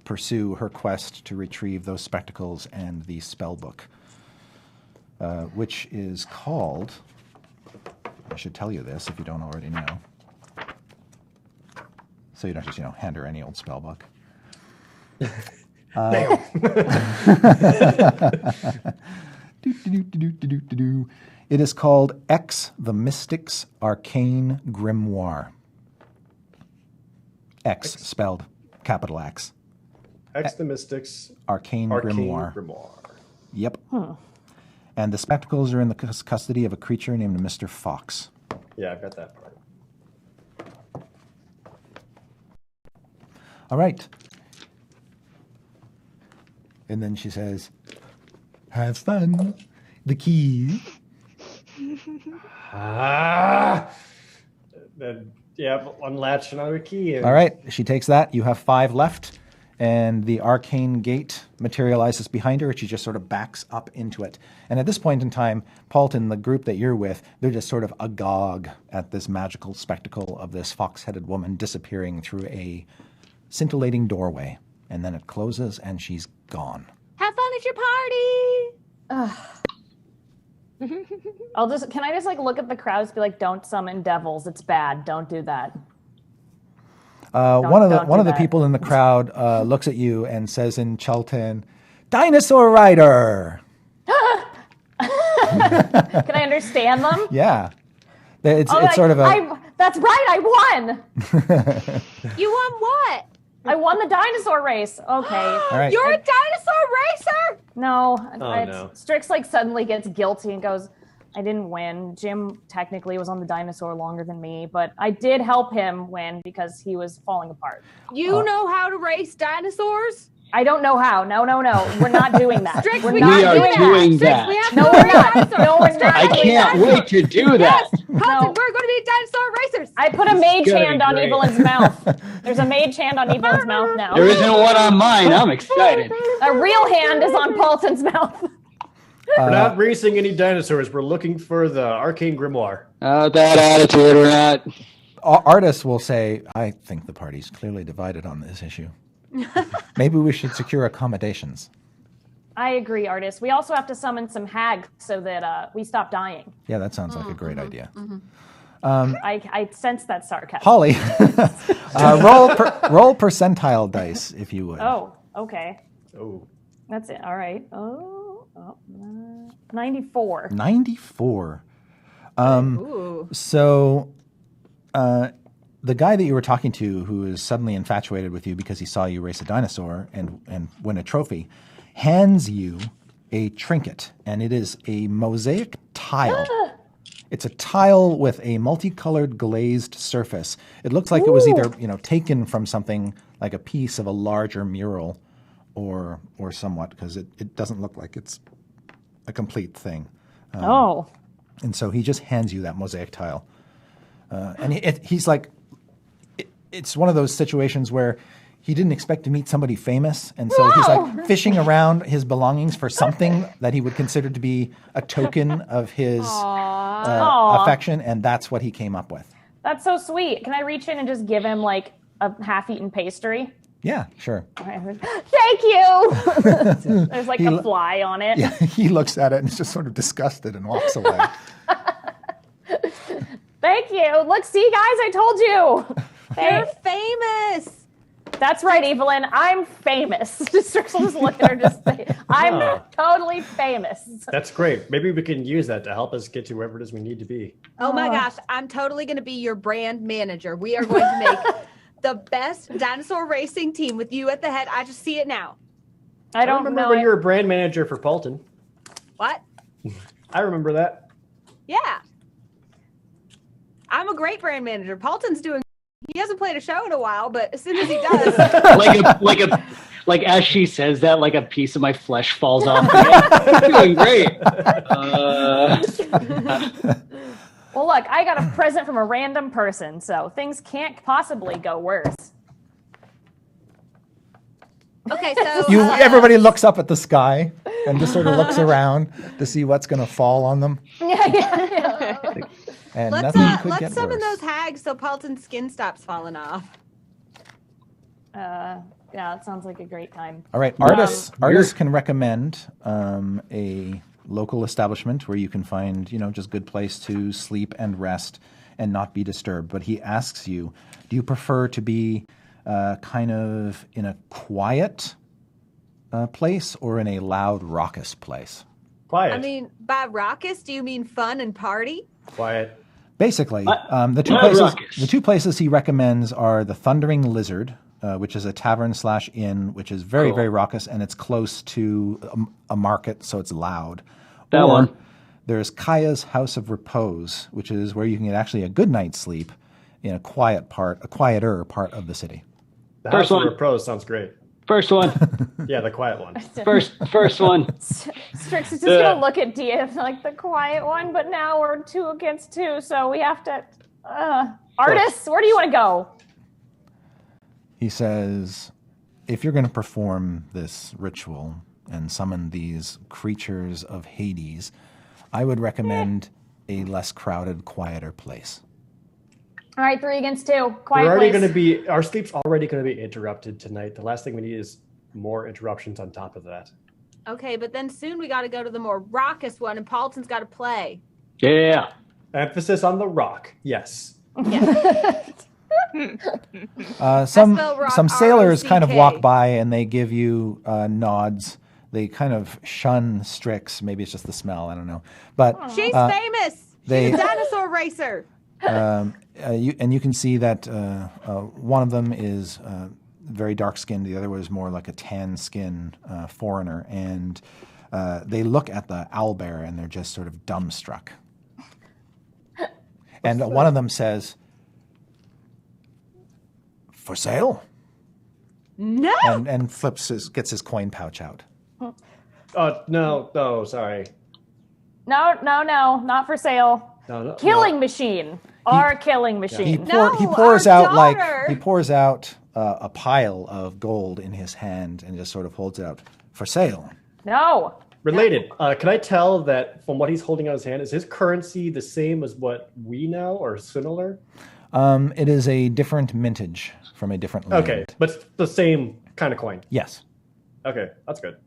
pursue her quest to retrieve those spectacles and the spell book, which is called... I should tell you this if you don't already know. So you don't just, hand her any old spell book. It is called X the Mystic's Arcane Grimoire. X spelled capital X. X the Mystics. Arcane Grimoire. Grimoire. Yep. And the spectacles are in the custody of a creature named Mr. Fox. Yeah, I've got that part. All right. And then she says, have fun. The key. Then, unlatch another key. And All right. She takes that. You have 5 left. And the arcane gate materializes behind her. She just sort of backs up into it. And at this point in time, Paulton, the group that you're with, they're just sort of agog at this magical spectacle of this fox-headed woman disappearing through a scintillating doorway. And then it closes and she's gone. Have fun at your party. Can I just look at the crowds, be like, don't summon devils. It's bad. Don't do that. One of don't do the that. people in the crowd looks at you and says in Chelton, "Dinosaur Rider." Can I understand them? Yeah, it's Oh, sort of a. That's right. I won. You won what? I won the dinosaur race. Okay. All right. You're a dinosaur racer. No. no. Strix suddenly gets guilty and goes, I didn't win. Jim technically was on the dinosaur longer than me, but I did help him win because he was falling apart. You know how to race dinosaurs? I don't know how. No. We're not doing that. Strix, We're we not We are gotta doing Strix, that. we have No, to we're race not. dinosaurs. No, we're not. I can't wait to do that. Carlton, we're going to be dinosaur racers. I put a mage gotta be hand on great. Evelyn's mouth. There's a mage hand on Evelyn's mouth now. There isn't one on mine. I'm excited. A real hand is on Paulton's mouth. We're not racing any dinosaurs. We're looking for the arcane grimoire. That attitude, we're not. Artists will say, "I think the party's clearly divided on this issue. Maybe we should secure accommodations." I agree, artist. We also have to summon some hags so that we stop dying. Yeah, that sounds like a great idea. I sense that sarcasm. Holly, roll percentile dice if you would. Oh, okay. Oh. That's it. All right. 94. 94. Ooh. So the guy that you were talking to, who is suddenly infatuated with you because he saw you race a dinosaur and win a trophy, hands you a trinket, and it is a mosaic tile. It's a tile with a multicolored glazed surface. It looks like it was either taken from something like a piece of a larger mural, or somewhat, because it doesn't look like it's a complete thing. And so he just hands you that mosaic tile, and he's like, it's one of those situations where he didn't expect to meet somebody famous, and so he's like fishing around his belongings for something that he would consider to be a token of his affection, and that's what he came up with. That's so sweet. Can I reach in and just give him like a half-eaten pastry? Yeah, sure. Thank you. There's like a fly on it. Yeah, he looks at it and is just sort of disgusted and walks away. Thank you. Look, see, guys, I told you. You're famous. That's right, Evelyn. I'm famous. Just look at her. Just say, I'm totally famous. That's great. Maybe we can use that to help us get to wherever it is we need to be. Oh my gosh, I'm totally going to be your brand manager. We are going to make the best dinosaur racing team with you at the head. I just see it now. I don't remember know when you were brand manager for Paulton. What? I remember that. Yeah. I'm a great brand manager. Paulton's doing. He hasn't played a show in a while, but as soon as he does, like as she says that, like a piece of my flesh falls off. I'm doing great. Well, look, I got a present from a random person, so things can't possibly go worse. okay. So everybody looks up at the sky and just sort of looks around to see what's going to fall on them. Yeah. And let's nothing could get summon worse. those hags so Paulton's skin stops falling off. Yeah, that sounds like a great time. All right, artists can recommend a local establishment where you can find, just good place to sleep and rest and not be disturbed. But he asks you, do you prefer to be kind of in a quiet place or in a loud, raucous place? Quiet. I mean, by raucous, do you mean fun and party? Quiet. Basically, the two places he recommends are the Thundering Lizard, which is a tavern/inn, which is very, very raucous, and it's close to a market, so it's loud. That one. There's Kaya's House of Repose, which is where you can get actually a good night's sleep in a quieter part of the city. The First House one. of Pros sounds great. First one. Yeah, the quiet one. First one. Strix is just gonna look at Dia like the quiet one, but now we're 2 against 2, so we have to. Artists, where do you want to go? He says, if you're going to perform this ritual and summon these creatures of Hades, I would recommend a less crowded, quieter place. All right, 3 against 2. Quiet We're already place. going to be. Our sleep's already going to be interrupted tonight. The last thing we need is more interruptions on top of that. Okay, but then soon we got to go to the more raucous one, and Paulton's got to play. Yeah. Emphasis on the rock. Yes. Some sailors kind of ROCK. walk by and they give you nods. They kind of shun Strix. Maybe it's just the smell. I don't know. But She's famous. they- She's a dinosaur racer. you can see that one of them is very dark-skinned. The other was more like a tan-skinned foreigner. And they look at the owlbear and they're just sort of dumbstruck. And one of them says, "For sale?" No. And gets his coin pouch out. No, sorry. No, not for sale. No, Killing machine. Our killing machine. He pours out a pile of gold in his hand and just sort of holds it out. For sale. No. Related. Can I tell that from what he's holding out his hand, is his currency the same as what we know or similar? It is a different mintage from a different land. Okay, but it's the same kind of coin. Yes. Okay, that's good.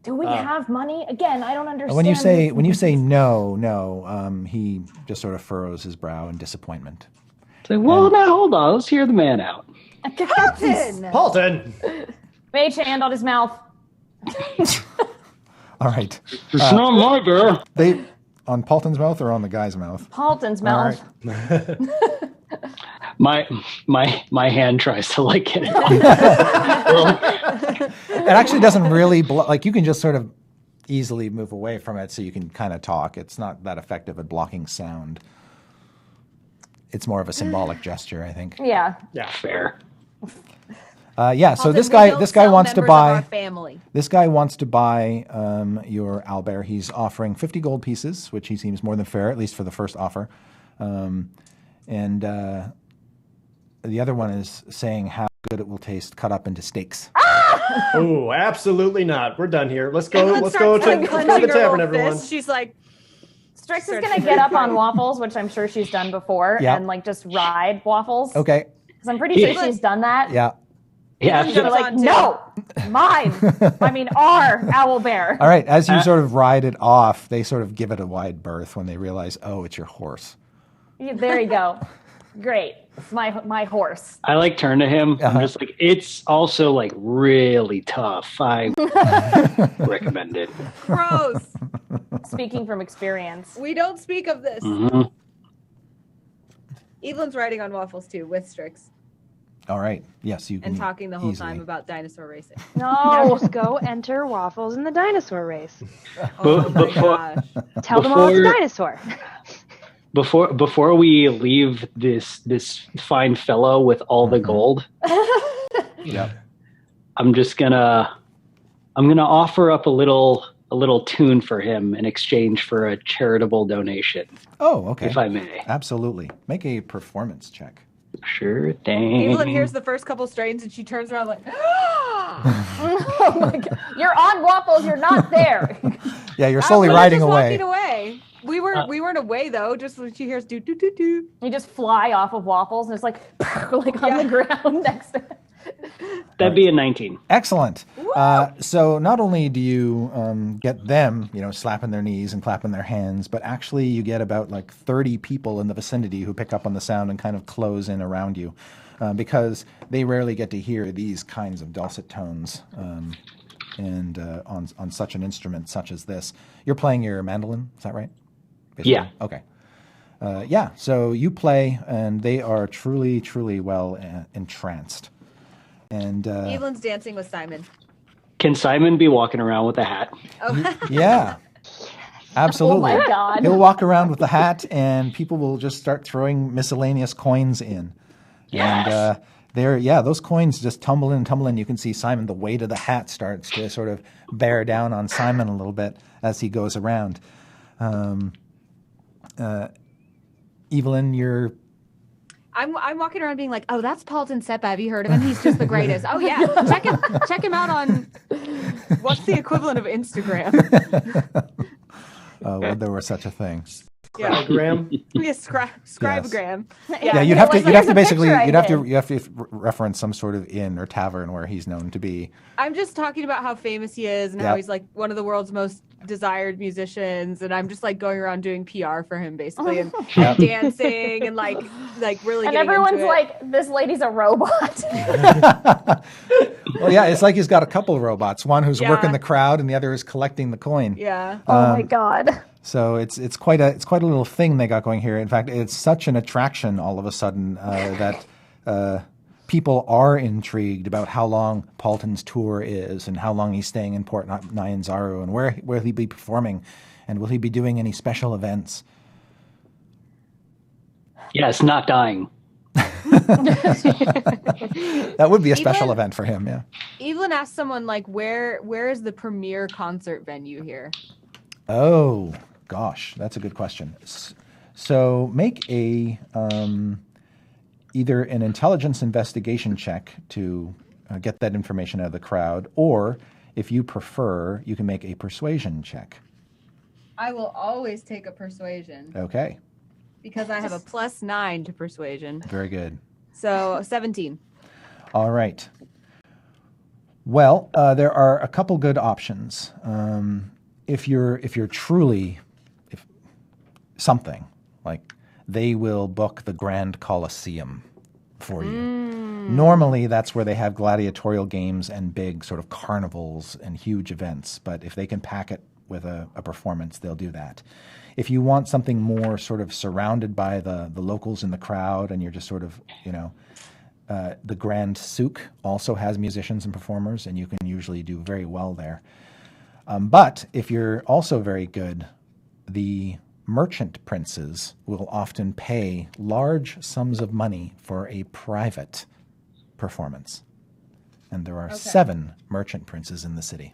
Do we have money? Again, I don't understand. When you say no, he just sort of furrows his brow in disappointment. It's like, well, now hold on. Let's hear the man out. Paulton! Mage hand on his mouth. All right. It's not my bear. They on Paulton's mouth or on the guy's mouth? Paulton's All mouth. right. My hand tries to like get it off. It actually doesn't really like you can just sort of easily move away from it so you can kind of talk. It's not that effective at blocking sound. It's more of a symbolic gesture, I think. Yeah. Yeah. Fair. Yeah, so Paulton, this we guy don't this guy sell wants to members of our buy family. this guy wants to buy your owlbear. He's offering 50 gold pieces, which he seems more than fair, at least for the first offer. And the other one is saying how good it will taste cut up into steaks. Oh, absolutely not. We're done here. Let's go. Evelyn Let's go starts, to like, the clenching her tavern, little everyone. fist. She's like, Strix is Starts gonna to get up break on down. Waffles, which I'm sure she's done before, Yep. and like just ride Waffles. Okay. Because I'm pretty sure Yeah. she's done that. Yeah. Yeah. Evelyn They're jumps like, on, too. no, mine. I mean, our owl bear. All right, as you sort of ride it off, they sort of give it a wide berth when they realize, oh, it's your horse. Yeah, there you go. Great. It's my horse. I like turn to him. Uh-huh. I'm just like, it's also like really tough. I recommend it. gross. Speaking from experience. We don't speak of this. Mhm. Evelyn's riding on Waffles too with Strix All right. Yes, you can. and talking the whole easily. time about dinosaur racing. Now No. just go enter Waffles in the dinosaur race. Oh my before- gosh. Tell them all it's a Before- dinosaur. Before we leave this fine fellow with all the gold, Yep. I'm gonna offer up a little tune for him in exchange for a charitable donation, Oh, okay. if I may. Absolutely. Make a performance check. Sure thing. Evelyn hears the first couple strains and she turns around like, Oh my God. You're on Waffles. You're not there. Yeah, you're slowly we were riding just away. walking away. We weren't away though. Just when she hears do do do do. You just fly off of Waffles, and it's like on the ground next to it. That'd be a 19. Excellent. So not only do you get them, slapping their knees and clapping their hands, but actually you get about like 30 people in the vicinity who pick up on the sound and kind of close in around you, because they rarely get to hear these kinds of dulcet tones, and on such an instrument such as this. You're playing your mandolin, is that right? Basically? Yeah. Okay. Yeah. So you play, and they are truly, truly well entranced. And Evelyn's dancing with Simon. Can Simon be walking around with a hat? Oh, yeah, absolutely. Oh my God. He'll walk around with the hat, and people will just start throwing miscellaneous coins in. Yes. And those coins just tumble in, tumble in. You can see Simon, the weight of the hat starts to sort of bear down on Simon a little bit as he goes around. Evelyn, you're... I'm walking around being like, oh, that's Paulton Seppa. Have you heard of him? He's just the greatest. Oh yeah, check him out on what's the equivalent of Instagram? well, there was such a thing. Yeah, Graham. yeah, scribegram. Yeah, you'd have to Here's a basically picture I you have to reference some sort of inn or tavern where he's known to be. I'm just talking about how famous he is and how he's like one of the world's most desired musicians, and I'm just like going around doing PR for him basically, and dancing and like really. And getting everyone's into it. like, this lady's a robot. Well, yeah, it's like he's got a couple of robots. One who's Yeah. working the crowd, and the other is collecting the coin. yeah. Oh my God. So it's quite a little thing they got going here. In fact, it's such an attraction all of a sudden that people are intrigued about how long Paulton's tour is and how long he's staying in Port Nyanzaru and where will he be performing, and will he be doing any special events? Yes, not dying. That would be a special Even- event for him. Yeah. Evelyn asked someone like, where is the premier concert venue here? Oh gosh, that's a good question. So make a either an intelligence investigation check to get that information out of the crowd, or if you prefer, you can make a persuasion check. I will always take a persuasion Okay, because I have a +9 to persuasion. very good. So 17. All right. Well, there are a couple good options. If you're truly something, like they will book the Grand Coliseum for you. Normally, that's where they have gladiatorial games and big sort of carnivals and huge events. But if they can pack it with a performance, they'll do that. If you want something more sort of surrounded by the locals in the crowd, and you're just sort of, the Grand Souk also has musicians and performers, and you can usually do very well there. But if you're also very good, the merchant princes will often pay large sums of money for a private performance. And there are 7 merchant princes in the city.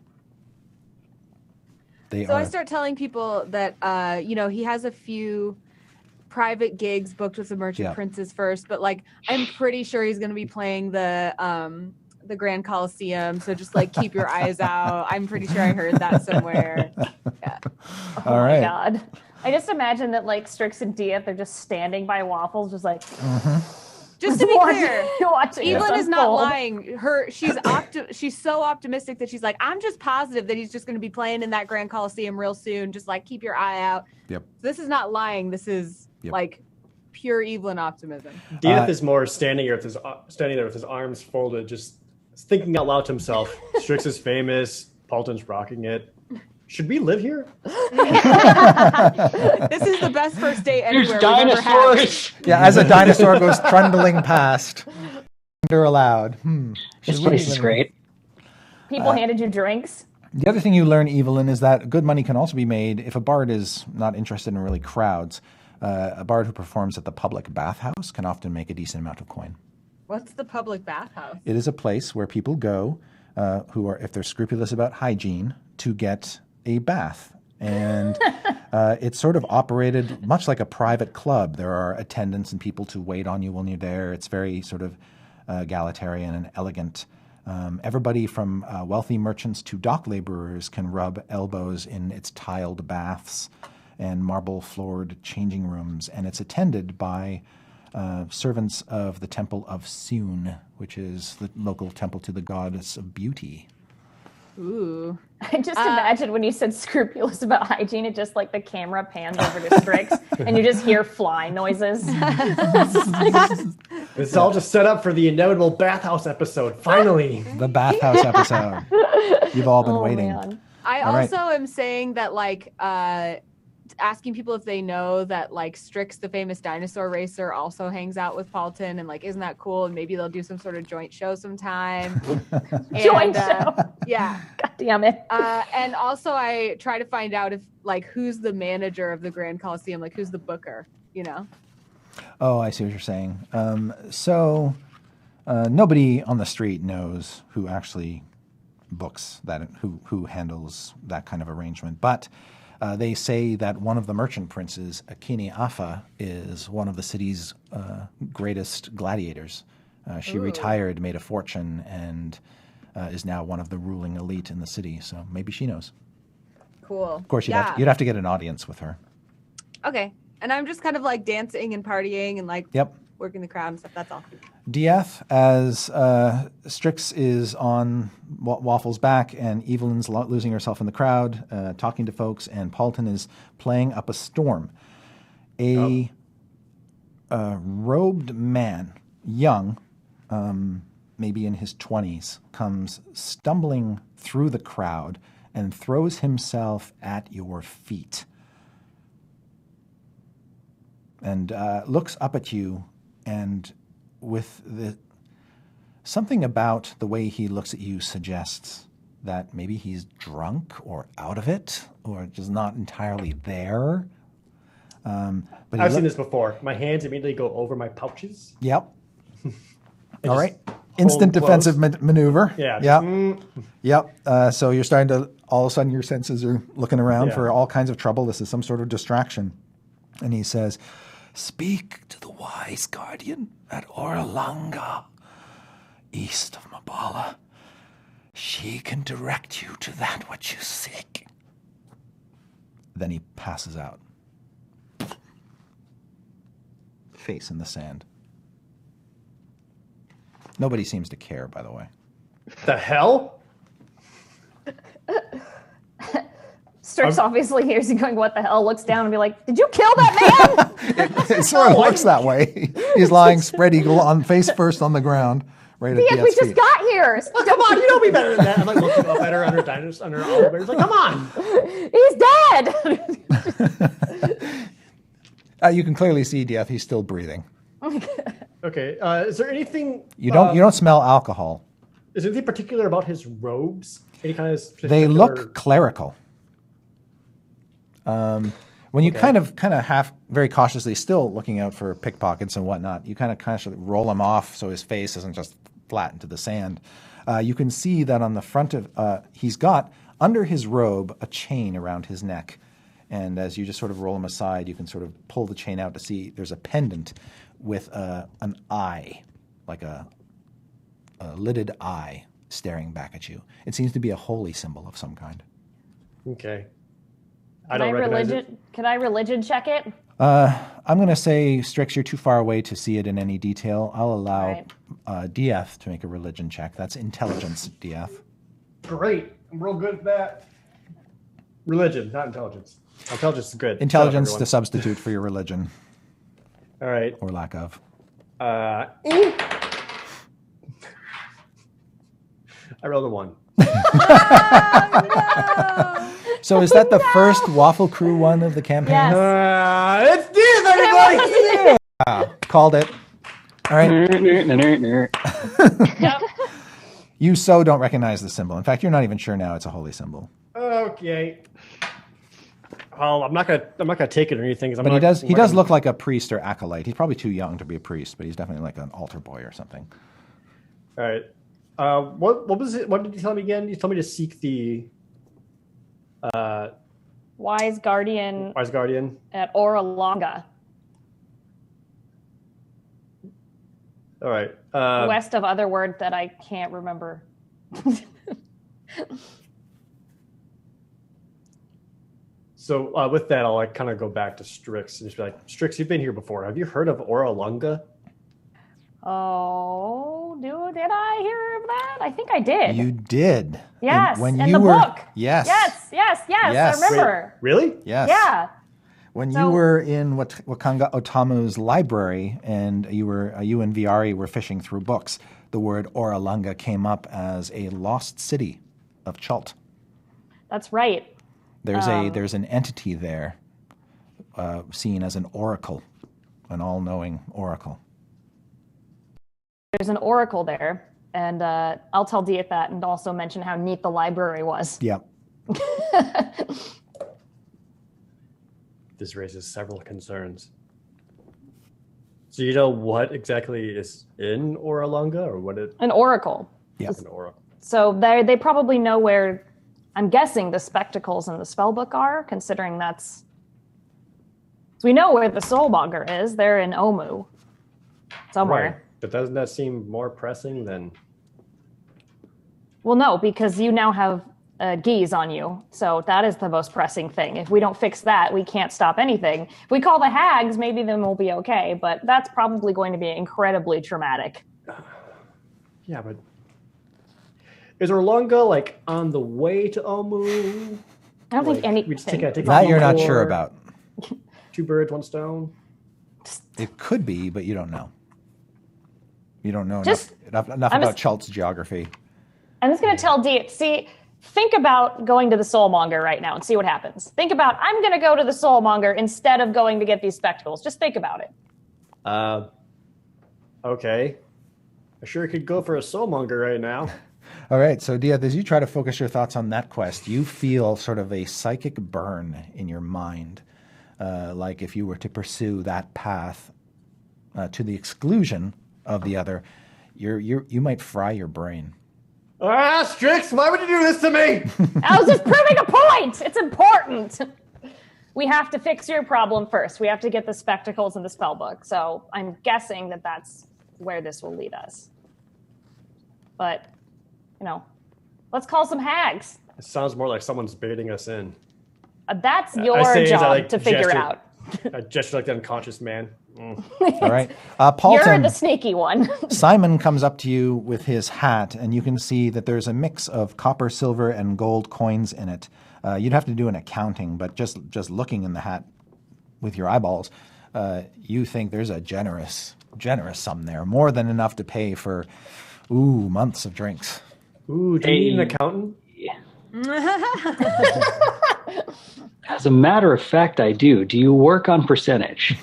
I start telling people that, he has a few private gigs booked with the merchant princes first, but like, I'm pretty sure he's going to be playing the Grand Coliseum. So just like keep your eyes out. I'm pretty sure I heard that somewhere. Yeah. Oh my God. I just imagine that like Strix and Dieth are just standing by Waffles, just like. Just to be clear, Evelyn is not unfold. lying. She's so optimistic that she's like, I'm just positive that he's just going to be playing in that Grand Coliseum real soon. Just like keep your eye out. Yep. This is not lying. This is like pure Evelyn optimism. Dieth is more standing there with his arms folded, just thinking out loud to himself. Strix is famous. Paulton's rocking it. Should we live here? This is the best first date anywhere. There's dinosaurs. Yeah, as a dinosaur goes trundling past, wonder aloud. This place is great. People handed you drinks. The other thing you learn, Evelyn, is that good money can also be made if a bard is not interested in really crowds. A bard who performs at the public bathhouse can often make a decent amount of coin. What's the public bathhouse? It is a place where people go who are, if they're scrupulous about hygiene, to get a bath. And it's sort of operated much like a private club. There are attendants and people to wait on you when you're there. It's very sort of egalitarian and elegant. Everybody from wealthy merchants to dock laborers can rub elbows in its tiled baths and marble-floored changing rooms. And it's attended by servants of the Temple of Sun, which is the local temple to the goddess of beauty. Ooh. I just imagine when you said scrupulous about hygiene, it just like the camera pans over to Strix and you just hear fly noises. It's all just set up for the inevitable bathhouse episode. Finally. The bathhouse episode. You've all been waiting. Man. I All also am saying that like asking people if they know that like Strix, the famous dinosaur racer, also hangs out with Paulton, and like, isn't that cool? And maybe they'll do some sort of joint show sometime. Joint show. Yeah. God damn it. And also I try to find out if like who's the manager of the Grand Coliseum, like who's the booker, Oh, I see what you're saying. So nobody on the street knows who actually books that, who handles that kind of arrangement. But they say that one of the merchant princes, Akini Afa, is one of the city's greatest gladiators. She retired, made a fortune, and is now one of the ruling elite in the city. So maybe she knows. Cool. Of course, you'd have to get an audience with her. Okay. And I'm just kind of like dancing and partying and like working the crowd and stuff. That's all. Dieth, as Strix is on Waffle's back and Evelyn's losing herself in the crowd, talking to folks, and Paulton is playing up a storm. A robed man, young, maybe in his 20s, comes stumbling through the crowd and throws himself at your feet. And looks up at you, and with something about the way he looks at you suggests that maybe he's drunk or out of it or just not entirely there. But I've seen this before. My hands immediately go over my pouches. Yep. All right. Instant defensive maneuver. Yeah. Yep. Yep. So you're starting to, all of a sudden your senses are looking around for all kinds of trouble. This is some sort of distraction. And he says, "Speak to the wise guardian at Orlanga, east of Mabala. She can direct you to that which you seek." Then he passes out. Face in the sand. Nobody seems to care, by the way. The hell? Strix obviously hears you going, "What the hell?" Looks down and be like, "Did you kill that man?" It sort of looks that way. He's lying spread eagle on face first on the ground, right at Yeah, Dieth's we just feet. got here. Come on, you know me better than that. I'm like looking up at her under olive branch. Like, come on. He's dead. You can clearly see Dieth. He's still breathing. Okay. Is there anything You don't smell alcohol. Is there anything particular about his robes? Any kind of They particular... look clerical. When you kind of half, very cautiously, still looking out for pickpockets and whatnot, you kind of roll him off so his face isn't just flat into the sand. You can see that on the front of, he's got under his robe a chain around his neck. And as you just sort of roll him aside, you can sort of pull the chain out to see there's a pendant with an eye, like a lidded eye staring back at you. It seems to be a holy symbol of some kind. Okay. I don't recognize it. Can I religion check it? I'm going to say, Strix, you're too far away to see it in any detail. I'll allow Dieth to make a religion check. That's intelligence, Dieth. Great. I'm real good at that. Religion, not intelligence. Intelligence is good. Intelligence, the substitute for your religion. All right. Or lack of. I rolled a 1. So is that the first Waffle Crew one of the campaign? Yes. It's Dieth, everybody! Called it. All right. Yep. You so don't recognize the symbol. In fact, you're not even sure now it's a holy symbol. Okay. Well, I'm not gonna take it or anything. But he does look like a priest or acolyte. He's probably too young to be a priest, but he's definitely like an altar boy or something. All right. What was it? What did you tell me again? You told me to seek the Wise Guardian at Oralonga, all right. west of other word that I can't remember. So with that, I'll kind of go back to Strix and just be like, Strix, you've been here before. Have you heard of Oralunga? Oh, did I hear of that? I think I did. You did. Yes, when in you the were, book. Yes. Yes. I remember. Wait, really? Yes. Yeah. When you were in Wakanga Otamu's library and you and Viari were fishing through books, the word Oralunga came up as a lost city of Chult. That's right. There's an entity there, seen as an oracle, an all-knowing oracle. There's an oracle there, and I'll tell Dieth that, and also mention how neat the library was. Yep. This raises several concerns. So you know what exactly is in Oralunga, or what it? An oracle. Yeah. An oracle. So they probably know where, I'm guessing, the spectacles in the spellbook are, considering that's... So we know where the soulmonger is. They're in Omu. Somewhere. Right. But doesn't that seem more pressing than... Well, no, because you now have geese on you. So that is the most pressing thing. If we don't fix that, we can't stop anything. If we call the hags, maybe then we'll be okay. But that's probably going to be incredibly traumatic. Yeah, but... Is Oralunga, like, on the way to Omu? I don't think anything. We just take That you're not sure about. 2 birds, 1 stone? It could be, but you don't know. You don't know enough I'm about Chult's geography. I'm just going to tell Dieth, think about going to the soulmonger right now and see what happens. Think about, I'm going to go to the soulmonger instead of going to get these spectacles. Just think about it. Okay. I sure could go for a soulmonger right now. All right, so Dieth, as you try to focus your thoughts on that quest, you feel sort of a psychic burn in your mind, like if you were to pursue that path to the exclusion of the other, you might fry your brain. Strix, why would you do this to me? I was just proving a point. It's important. We have to fix your problem first. We have to get the spectacles and the spellbook. So I'm guessing that that's where this will lead us. But, let's call some hags. It sounds more like someone's baiting us in. That's your job to figure it out. I gesture like the unconscious man. All right. Paulton, you're the sneaky one. Simon comes up to you with his hat, and you can see that there's a mix of copper, silver, and gold coins in it. You'd have to do an accounting, but just looking in the hat with your eyeballs, you think there's a generous sum there, more than enough to pay for Ooh, months of drinks. Ooh, do you need an accountant? As a matter of fact, I do. Do you work on percentage?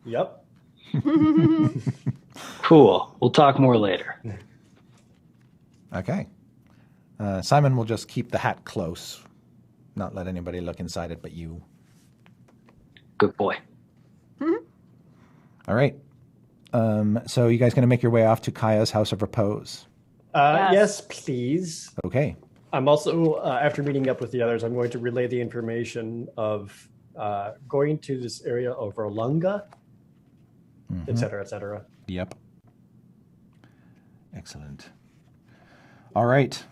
Yep. Cool. We'll talk more later. Okay. Simon will just keep the hat close, not let anybody look inside it but you. Good boy. All right. So you guys going to make your way off to Kaya's House of Repose? Yes, please. Okay. I'm also, after meeting up with the others, I'm going to relay the information of going to this area of Orlunga, et cetera, et cetera. Yep. Excellent. All right.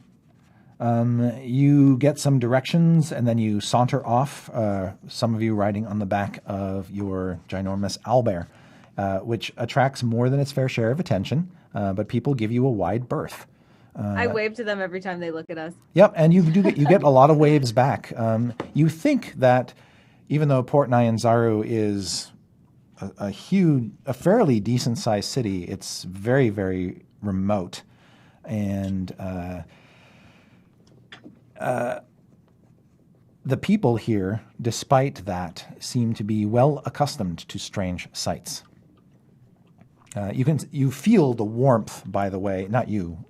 You get some directions and then you saunter off, some of you riding on the back of your ginormous owlbear, which attracts more than its fair share of attention, but people give you a wide berth. I wave to them every time they look at us. Yep, and you get a lot of waves back. You think that even though Port Nyanzaru is a fairly decent sized city, it's very, very remote, and the people here, despite that, seem to be well accustomed to strange sights. You feel the warmth, by the way, not you,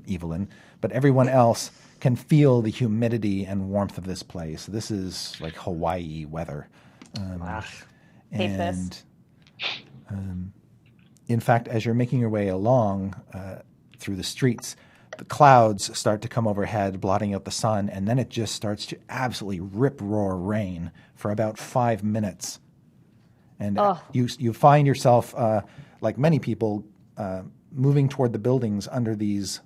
Evelyn, but everyone else can feel the humidity and warmth of this place. This is like Hawaii weather. Hate this. In fact, as you're making your way along through the streets, the clouds start to come overhead, blotting out the sun, and then it just starts to absolutely rip-roar rain for about 5 minutes. And you find yourself, like many people, moving toward the buildings under these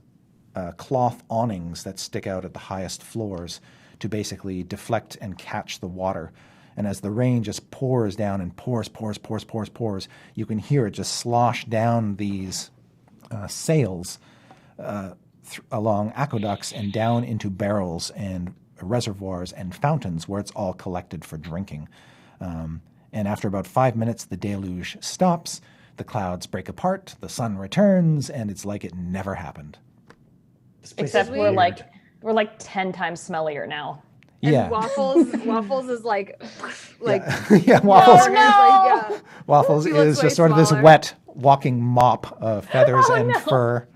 cloth awnings that stick out at the highest floors to basically deflect and catch the water. And as the rain just pours down and pours, you can hear it just slosh down these sails along aqueducts and down into barrels and reservoirs and fountains where it's all collected for drinking. And after about 5 minutes, the deluge stops, the clouds break apart, the sun returns, and it's like it never happened. Except we're like 10 times smellier now. And Yeah. Waffles is like Yeah, Waffles. no! Waffles She looks is way just sort of this smaller. wet walking mop of feathers and fur.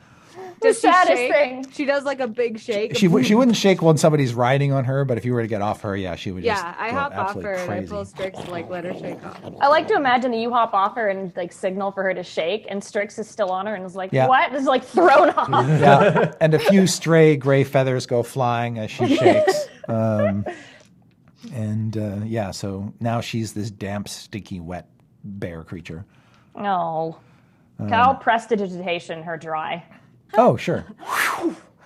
Does she saddest shake? thing. She does like a big shake. She wouldn't shake when somebody's riding on her, but if you were to get off her, yeah, she would just Yeah, I go hop off absolutely her and I crazy. pull Strix to like let her shake off. I like to imagine that you hop off her and like signal for her to shake, and Strix is still on her and is like, Yeah. "What?" Is like thrown off. Yeah, and a few stray gray feathers go flying as she shakes. So now she's this damp, sticky, wet bear creature. No. I'll prestidigitation her dry. Oh, sure.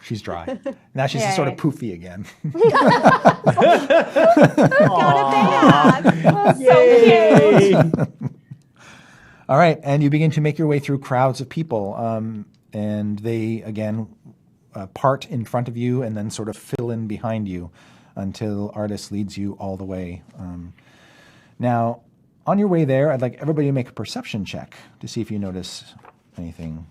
She's dry. Now she's just sort of Yay. poofy again. Got a bag. Yay! All right, and you begin to make your way through crowds of people, and they, again, part in front of you and then sort of fill in behind you until Artis leads you all the way. Now, on your way there, I'd like everybody to make a perception check to see if you notice anything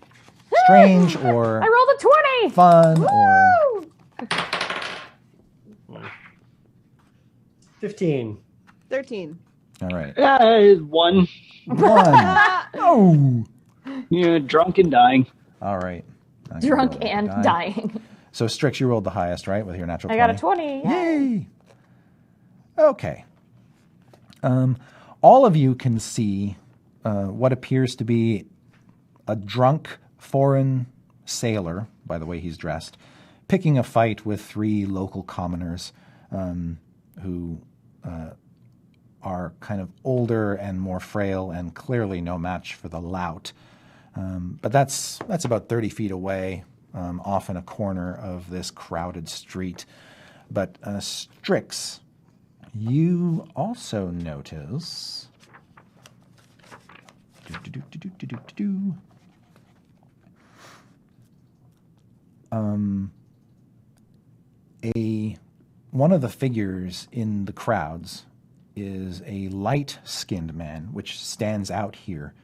strange or I rolled a 20. fun or... Woo! 15. 13. All right. 1. 1. Oh! Yeah, drunk and dying. All right. I'm gonna Drunk roll and die. dying. So, Strix, you rolled the highest, right, with your natural 20? I got a 20. Yay! Okay. All of you can see what appears to be a drunk foreign sailor, by the way he's dressed, picking a fight with 3 local commoners who are kind of older and more frail and clearly no match for the lout. But that's about 30 feet away, off in a corner of this crowded street. But Strix, you also notice one of the figures in the crowds is a light-skinned man, which stands out here.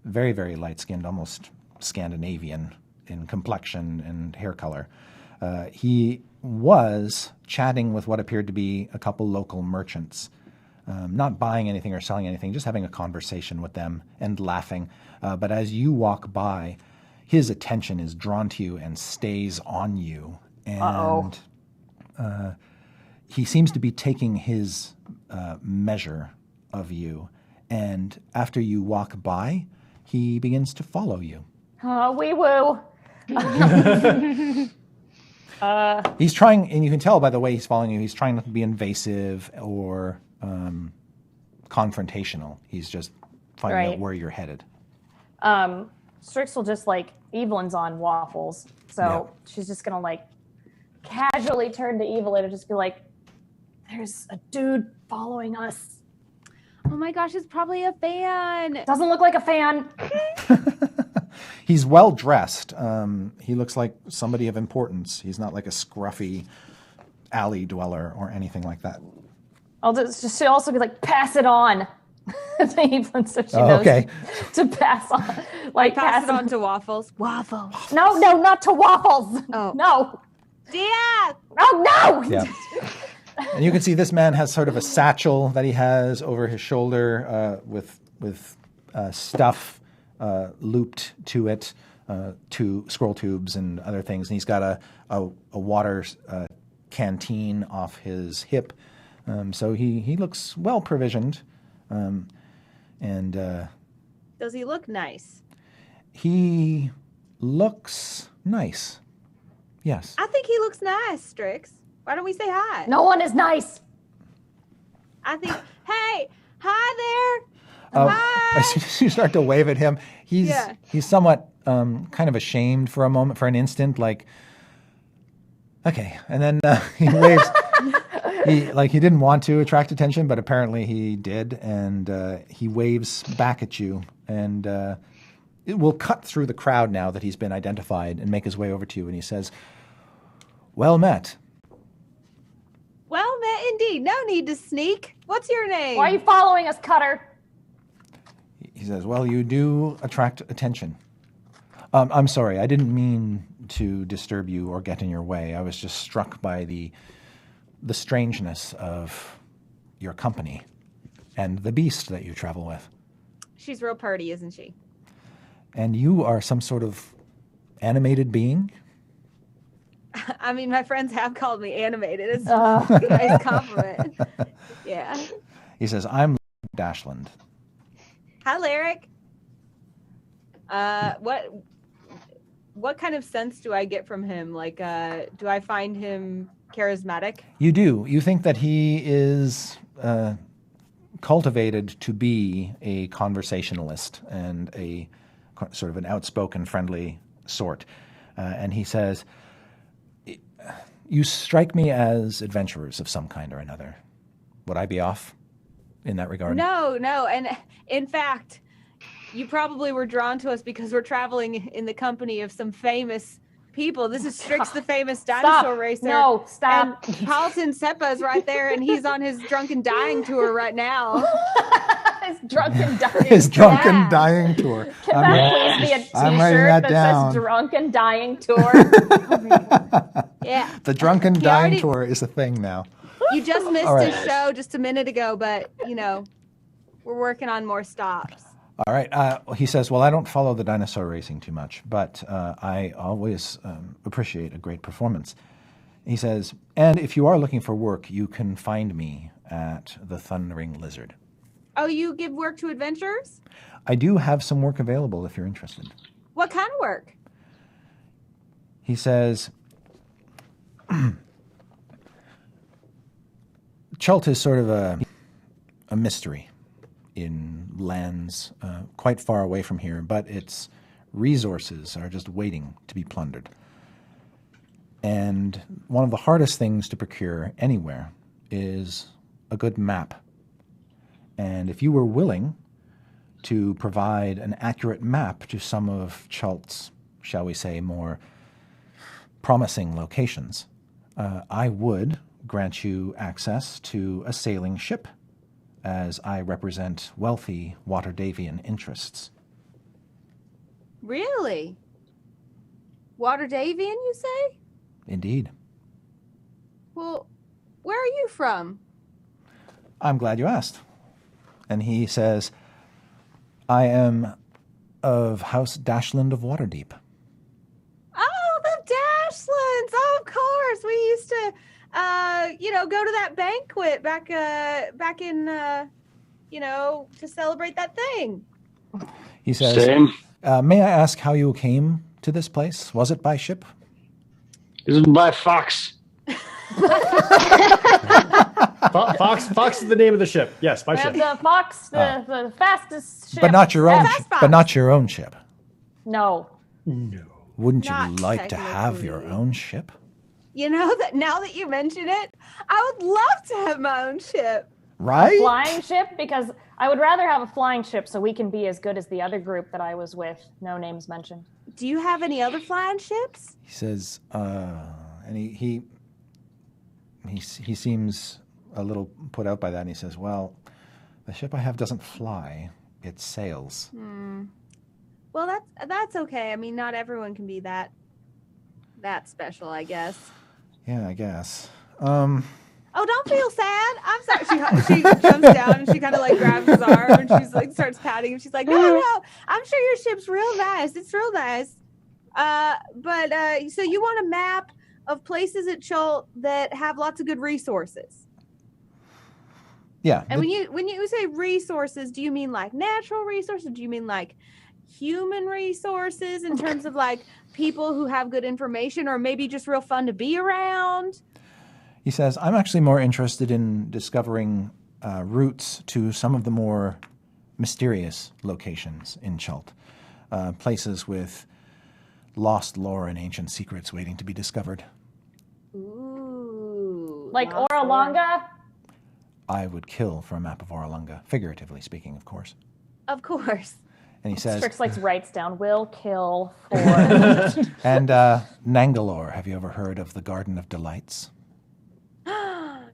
very, very light-skinned, almost Scandinavian in complexion and hair color. He was chatting with what appeared to be a couple local merchants, not buying anything or selling anything, just having a conversation with them and laughing. But as you walk by, his attention is drawn to you and stays on you. And he seems to be taking his measure of you. And after you walk by, he begins to follow you. Oh, wee woo. He's trying, and you can tell by the way he's following you, he's trying not to be invasive or confrontational. He's just finding out where you're headed. Strix will just like, Evelyn's on waffles, so she's just gonna like casually turn to Evelyn and just be like, there's a dude following us. Oh my gosh, it's probably a fan. Doesn't look like a fan. He's well dressed. He looks like somebody of importance. He's not like a scruffy alley dweller or anything like that. She'll also be like, pass it on to Evelyn, so she knows to pass on. Like Pass it on to Waffles. Waffles. No, not to Waffles. Oh. No. Yeah. Oh, no. Yeah. And you can see this man has sort of a satchel that he has over his shoulder with stuff looped to it, to scroll tubes and other things. And he's got a water canteen off his hip. So he looks well provisioned. Does he look nice? He looks nice. Yes. I think he looks nice, Strix. Why don't we say hi? No one is nice. I think, hey, hi there. Hi. As soon as you start to wave at him, he's somewhat kind of ashamed for a moment, for an instant, like, okay. And then he waves. He didn't want to attract attention, but apparently he did. And he waves back at you. And it will cut through the crowd now that he's been identified and make his way over to you. And he says, well met. Well met indeed. No need to sneak. What's your name? Why are you following us, Cutter? He says, well, you do attract attention. I'm sorry. I didn't mean to disturb you or get in your way. I was just struck by the strangeness of your company and the beast that you travel with. She's real pretty, isn't she? And you are some sort of animated being? I mean, my friends have called me animated. It's a nice compliment. Yeah. He says, I'm Dashland. Hi, Lyric. What kind of sense do I get from him? Like, do I find him charismatic? You do. You think that he is cultivated to be a conversationalist and a sort of an outspoken, friendly sort. And he says, you strike me as adventurers of some kind or another. Would I be off in that regard? No. And in fact, you probably were drawn to us because we're traveling in the company of some famous people. This is Strix, the famous dinosaur racer. No, stop. And Paulton Seppa is right there, and he's on his drunken dying tour right now. His drunken dying His drunken dying tour. Can that please be a I'm writing t-shirt that says drunken dying tour? Yeah. The drunken dying tour is a thing now. You just missed All right. his show just a minute ago, but, we're working on more stops. All right. He says, well, I don't follow the dinosaur racing too much, but I always appreciate a great performance. He says, and if you are looking for work, you can find me at the Thundering Lizard. Oh, you give work to adventurers? I do have some work available if you're interested. What kind of work? He says, Chult is sort of a mystery in lands quite far away from here, but its resources are just waiting to be plundered. And one of the hardest things to procure anywhere is a good map. And if you were willing to provide an accurate map to some of Chult's, shall we say, more promising locations, I would grant you access to a sailing ship, as I represent wealthy Waterdavian interests. Really? Waterdavian, you say? Indeed. Well, where are you from? I'm glad you asked. And he says, I am of House Dashland of Waterdeep. Oh, the Dashlands! Oh, of course. We used to, go to that banquet back in, to celebrate that thing. He says, Same. May I ask how you came to this place? Was it by ship? This is by Fox. Fox is the name of the ship. Yes, my ship. The Fox, the fastest ship. But not your own. Fast Fox. But not your own ship. No. No. Wouldn't you Not like to have your technically. own ship? You know that now that you mention it, I would love to have my own ship. Right? Flying ship? Because I would rather have a flying ship so we can be as good as the other group that I was with. No names mentioned. Do you have any other flying ships? He says, and he seems a little put out by that, and he says, well, the ship I have doesn't fly, it sails. Well, that's okay. I mean, not everyone can be that special, I guess. Yeah, I guess. Oh, don't feel sad. I'm sorry. She jumps down and she kind of like grabs his arm and she's like starts patting him. She's like, no, I'm sure your ship's real nice. It's real nice. So you want a map of places at Chult that have lots of good resources. Yeah. And when you say resources, do you mean like natural resources? Do you mean like human resources in terms of like people who have good information, or maybe just real fun to be around? He says, I'm actually more interested in discovering routes to some of the more mysterious locations in Chult. Places with lost lore and ancient secrets waiting to be discovered. Ooh. Like lots of Oralunga? I would kill for a map of Oralunga, figuratively speaking, of course. Of course. And he says, Strix like writes down, will kill for. and Nangalore, have you ever heard of the Garden of Delights?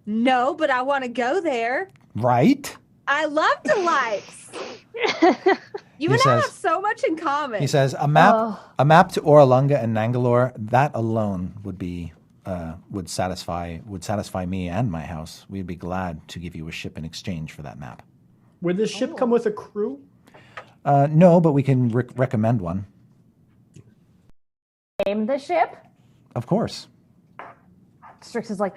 No, but I want to go there. Right? I love delights. You He and I says- have so much in common. He says, a map to Oralunga and Nangalore, that alone would be would satisfy me and my house. We'd be glad to give you a ship in exchange for that map. Would this ship come with a crew? No, but we can recommend one. Name the ship? Of course. Strix is like,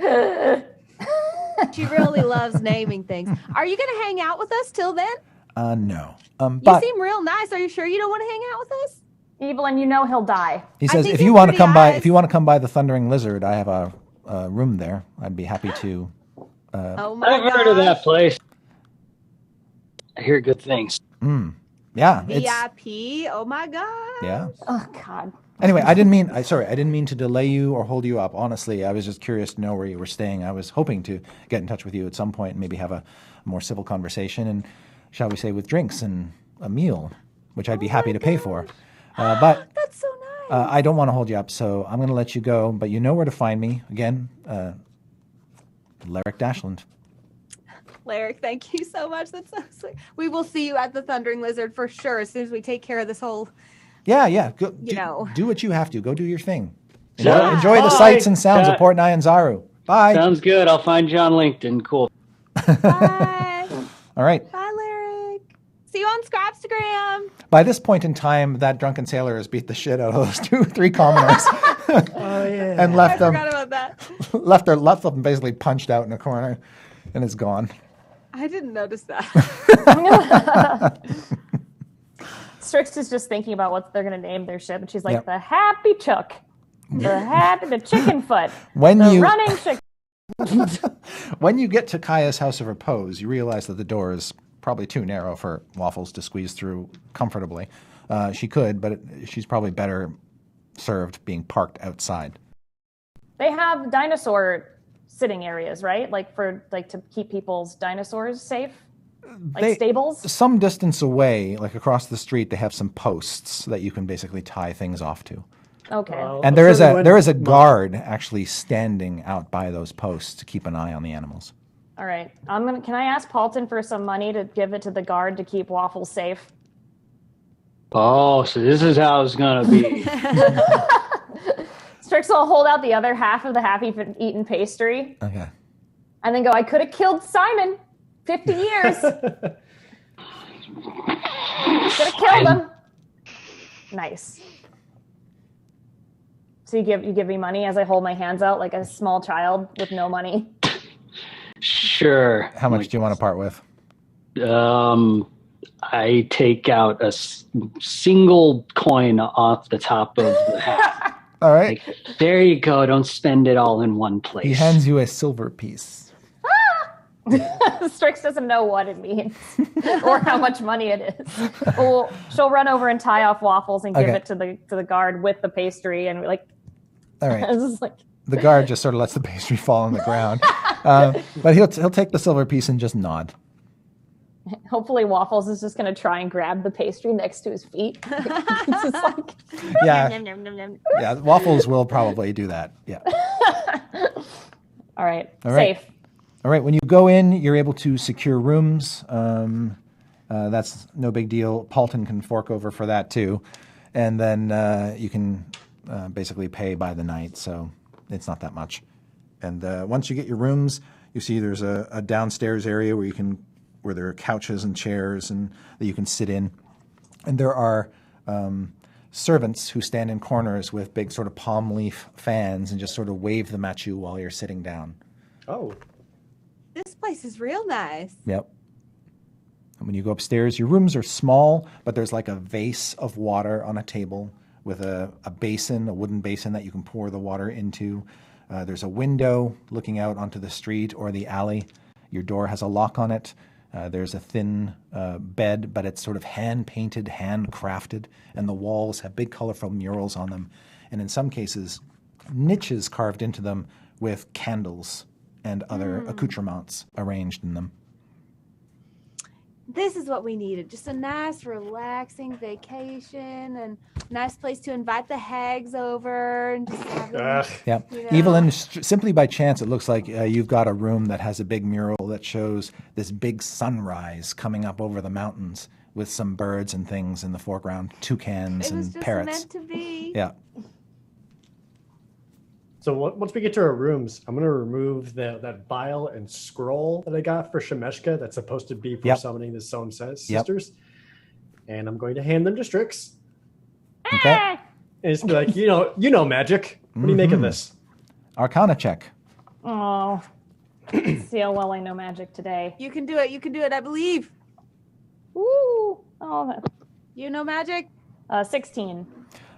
She really loves naming things. Are you going to hang out with us till then? No. You But seem real nice. Are you sure you don't want to hang out with us? Evelyn, you know he'll die. he I says, think if you you have want to pretty come by, eyes. if you want to come by the Thundering Lizard, I have a room there. I'd be happy to. Oh my I've heard of gosh. that place. I hear good things. Yeah. It's, VIP. Oh my god. yeah. Oh, God. Anyway, I didn't mean to delay you or hold you up. Honestly, I was just curious to know where you were staying. I was hoping to get in touch with you at some point and maybe have a more civil conversation, and shall we say with drinks and a meal, which I'd be happy to pay for. But That's so nice. I don't want to hold you up, so I'm going to let you go. But you know where to find me. Again, Lyric Dashland. Lyric, thank you so much. That's so sweet. We will see you at the Thundering Lizard for sure as soon as we take care of this whole. Yeah. Go, You know. do what you have to. Go do your thing. Yeah. Enjoy the Bye. sights and sounds of Yeah. Port Nyanzaru. Bye. Sounds good. I'll find you on LinkedIn. Cool. Bye. All right. Bye, Lyric. See you on Scrapstagram. By this point in time, that drunken sailor has beat the shit out of those 3 commoners Oh, yeah. and I left them forgot about that. left them basically punched out in a corner, and it's gone. I didn't notice that. Strix is just thinking about what they're going to name their ship, and she's like, Yep. the Happy Chook, the Chicken Foot, When the you Running Chicken. when you get to Kaya's House of Repose, you realize that the door is probably too narrow for Waffles to squeeze through comfortably. She could, but she's probably better served being parked outside. They have dinosaur sitting areas, right? Like to keep people's dinosaurs safe, like stables. Some distance away, like across the street, they have some posts that you can basically tie things off to. Okay. And there is a guard actually standing out by those posts to keep an eye on the animals. All right. Can I ask Paulton for some money to give it to the guard to keep Waffles safe? Oh, so this is how it's gonna be. Strix will hold out the other half of the half-eaten pastry. Okay. And then go, I could have killed Simon 50 years. Could have killed him. Nice. So you give me money as I hold my hands out like a small child with no money? Sure. How much do you want to part with? I take out a single coin off the top of the hat. All right. Like, there you go. Don't spend it all in one place. He hands you a silver piece. Strix doesn't know what it means or how much money it is. Well, she'll run over and tie off Waffles and give it to the guard with the pastry and like. All right. This is like... The guard just sort of lets the pastry fall on the ground, but he'll take the silver piece and just nod. Hopefully, Waffles is just going to try and grab the pastry next to his feet. It's just like... Yeah, Nom, nom, nom, nom. yeah. Waffles will probably do that. Yeah. All right. Safe. All right. When you go in, you're able to secure rooms. That's no big deal. Paulton can fork over for that too, and then you can basically pay by the night. So it's not that much. And once you get your rooms, you see there's a downstairs area where there are couches and chairs and that you can sit in, and there are servants who stand in corners with big sort of palm leaf fans and just sort of wave them at you while you're sitting down. Oh. This place is real nice. Yep. And when you go upstairs, your rooms are small, but there's like a vase of water on a table with a basin, a wooden basin that you can pour the water into. There's a window looking out onto the street or the alley. Your door has a lock on it. There's a thin bed, but it's sort of hand-painted, hand-crafted, and the walls have big colorful murals on them. And in some cases, niches carved into them with candles and other accoutrements arranged in them. This is what we needed. Just a nice, relaxing vacation and nice place to invite the hags over and just have them, Yeah. you know. Evelyn, simply by chance, it looks like you've got a room that has a big mural that shows this big sunrise coming up over the mountains with some birds and things in the foreground, toucans It was and just parrots. meant to be. Yeah. So once we get to our rooms, I'm going to remove that vial and scroll that I got for Shemeshka that's supposed to be for summoning the Sown sisters. And I'm going to hand them to Strix. Okay. And just be like, you know magic. What do you make of this? Arcana check. Oh. See how well I know magic today. You can do it. You can do it. I believe. Woo! Oh, You know magic? 16.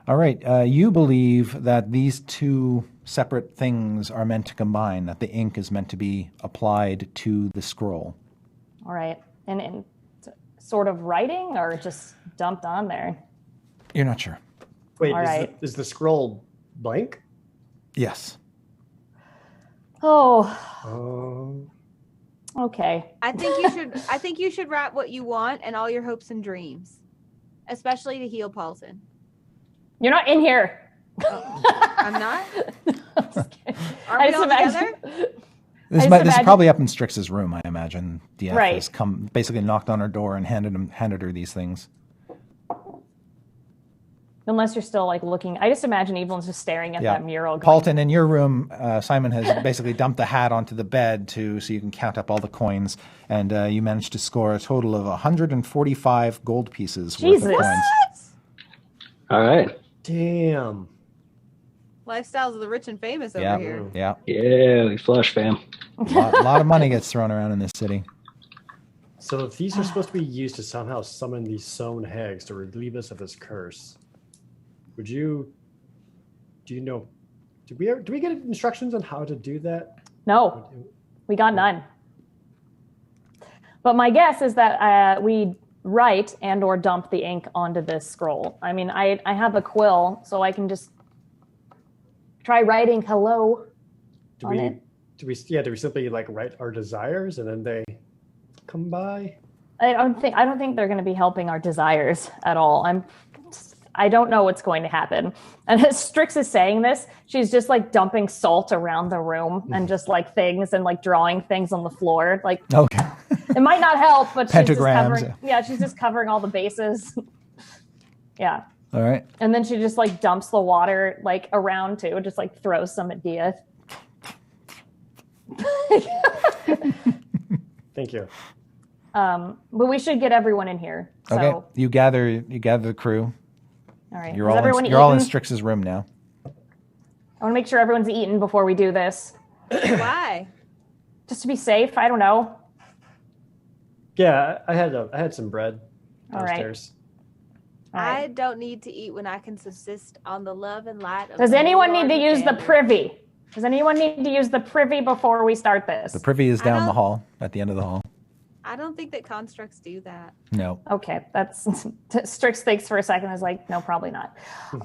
All right. You believe that these two separate things are meant to combine, that the ink is meant to be applied to the scroll. All right. And sort of writing or just dumped on there? You're not sure. Wait, All right. is the scroll blank? Yes. Oh. Okay. I think you should write what you want and all your hopes and dreams, especially to heal Paulson. You're not in here. I'm not. Are I we just all imagine. together? This is probably up in Strix's room, I imagine. DF Right. has come, basically knocked on her door and handed her these things. Unless you're still like looking. I just imagine Evelyn's just staring at that mural. Going, Paulton, in your room, Simon has basically dumped the hat onto the bed so you can count up all the coins, and you managed to score a total of 145 gold pieces worth of coins. All right. Damn. Lifestyles of the rich and famous over here. Yeah. Yeah, we flush, fam. A lot of money gets thrown around in this city. So if these are supposed to be used to somehow summon these Sown hags to relieve us of this curse, do we get instructions on how to do that? No, we got none. But my guess is that we write and or dump the ink onto this scroll. I mean, I have a quill, so I can just try writing hello on it. Do we simply like write our desires and then they come by? I don't think they're going to be helping our desires at all. I don't know what's going to happen. And as Strix is saying this, she's just like dumping salt around the room and just like things and like drawing things on the floor. Like, okay. It might not help, but Pentagrams. she's just covering all the bases. Yeah. All right. And then she just like dumps the water like around too, just like throws some at Dia. Thank you. But we should get everyone in here. So, Okay. You gather the crew. all right. You're Is all everyone you're all in eaten? Strix's room now. I want to make sure everyone's eaten before we do this, Why? just to be safe. I don't know. Yeah, I had some bread All right. downstairs. All right. I don't need to eat when I can subsist on the love and light of Does the anyone Lord need to use the Gander. privy? Does anyone need to use the privy before we start this? The privy is I down the don't- hall, at the end of the hall. I don't think that constructs do that. No. Okay, that's Strix thinks for a second. Is like, no, probably not.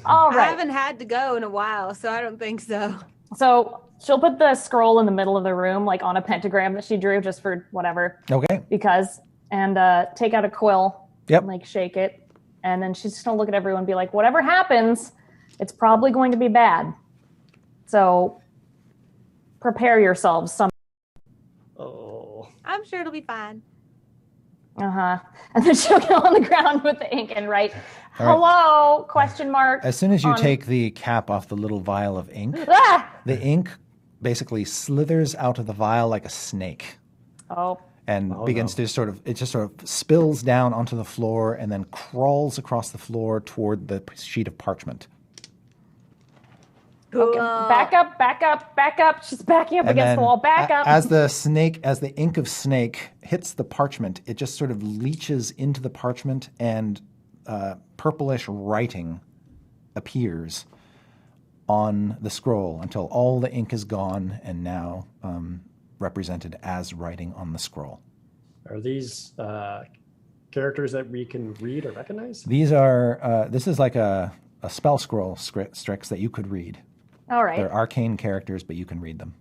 All I right. haven't had to go in a while, so I don't think so. So she'll put the scroll in the middle of the room, like on a pentagram that she drew, just for whatever, Okay. because, and take out a quill, Yep. and, like shake it, and then she's just gonna look at everyone and be like, whatever happens, it's probably going to be bad. So prepare yourselves. Oh. I'm sure it'll be fine. And then she'll go on the ground with the ink and write, All right. hello, question mark. As soon as you on- take the cap off the little vial of ink, Ah! the ink basically slithers out of the vial like a snake Oh, and begins to it just sort of spills down onto the floor and then crawls across the floor toward the sheet of parchment. okay. Back up. She's backing up And against the then wall. Back up. as the ink of snake hits the parchment, it just sort of leaches into the parchment and purplish writing appears on the scroll until all the ink is gone and now represented as writing on the scroll. Are these characters that we can read or recognize? These are, this is like a spell scroll, Strix, that you could read. All right. They're arcane characters, but you can read them.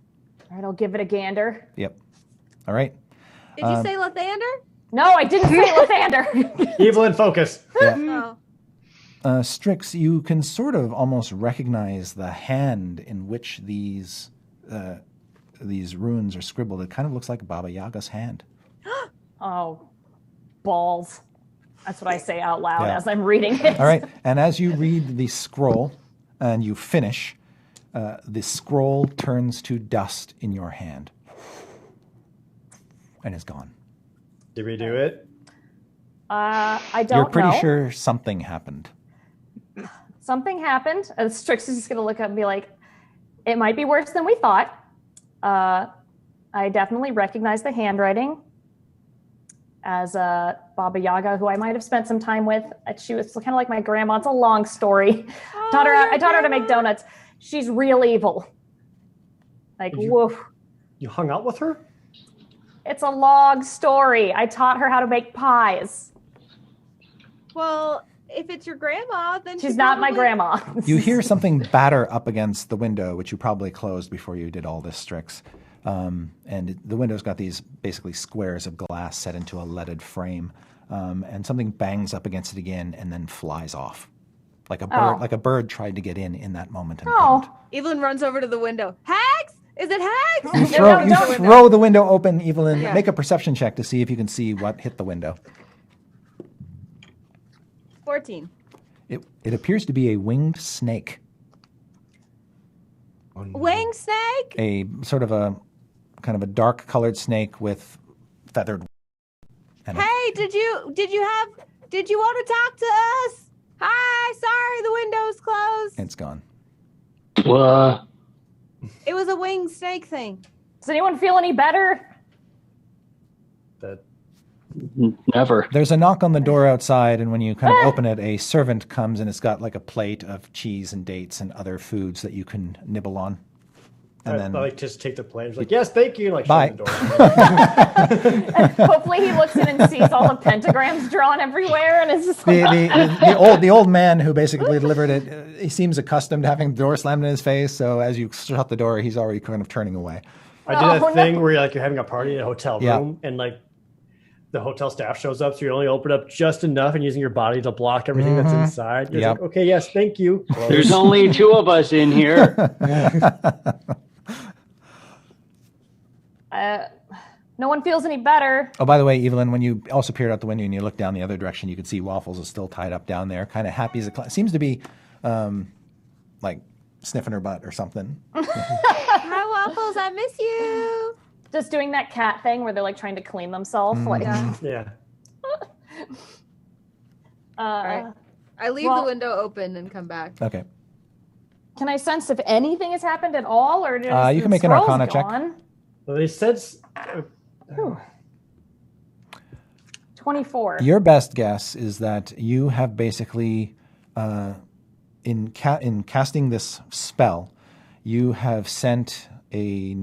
All right, I'll give it a gander. Yep. All right. Did you say Lathander? No, I didn't say Lathander. Evelyn, focus. Yeah. Oh. Strix, you can sort of almost recognize the hand in which these runes are scribbled. It kind of looks like Baba Yaga's hand. Oh, balls. That's what I say out loud Yeah. as I'm reading it. All right. And as you read the scroll and you finish, the scroll turns to dust in your hand and is gone. Did we do it? I don't know. You're pretty sure something happened. Something happened. Strix is just going to look up and be like, it might be worse than we thought. I definitely recognize the handwriting as Baba Yaga, who I might have spent some time with. She was kind of like my grandma. It's a long story. I taught her to make donuts. She's real evil. Like, woof. You hung out with her? It's a long story. I taught her how to make pies. Well, if it's your grandma, then She's she not my probably- grandma. You hear something batter up against the window, which you probably closed before you did all this, Strix. And the window's got these basically squares of glass set into a leaded frame. And something bangs up against it again and then flies off. Like a bird, Oh. like a bird tried to get in that moment and Oh. couldn't. Evelyn runs over to the window. Hags? Is it Hags? You don't. throw the window open, Evelyn. Yeah. Make a perception check to see if you can see what hit the window. 14. It appears to be a winged snake. Wing snake? A sort of a kind of a dark colored snake with feathered. And a- Hey, did you want to talk to us? Hi, sorry, the window's closed. it's gone. It was a winged snake thing. Does anyone feel any better? That Never. There's a knock on the door outside, and when you kind of open it, a servant comes and it's got like a plate of cheese and dates and other foods that you can nibble on. And I then like just take the plate. It's like, yes, thank you. And like Bye. shut the door. Hopefully he looks in and sees all the pentagrams drawn everywhere and is just like, the old man who basically delivered it, he seems accustomed to having the door slammed in his face. So as you shut the door, he's already kind of turning away. I did that Oh, thing no. where you're having a party in a hotel Yeah. room and like the hotel staff shows up, so you only open up just enough and using your body to block everything that's inside. You're Yep. like, okay, yes, thank you. There's only two of us in here. no one feels any better. Oh, by the way, Evelyn, when you also peered out the window and you look down the other direction, you could see Waffles is still tied up down there, kind of happy as a clown. Seems to be like sniffing her butt or something. Hi, Waffles. I miss you. Just doing that cat thing where they're like trying to clean themselves. Like, Yeah. All right. I leave the window open and come back. Okay. Can I sense if anything has happened at all, or just You can the make an scroll's Arcana check. gone? Well, they said 24. Your best guess is that you have basically, in casting this spell, you have sent a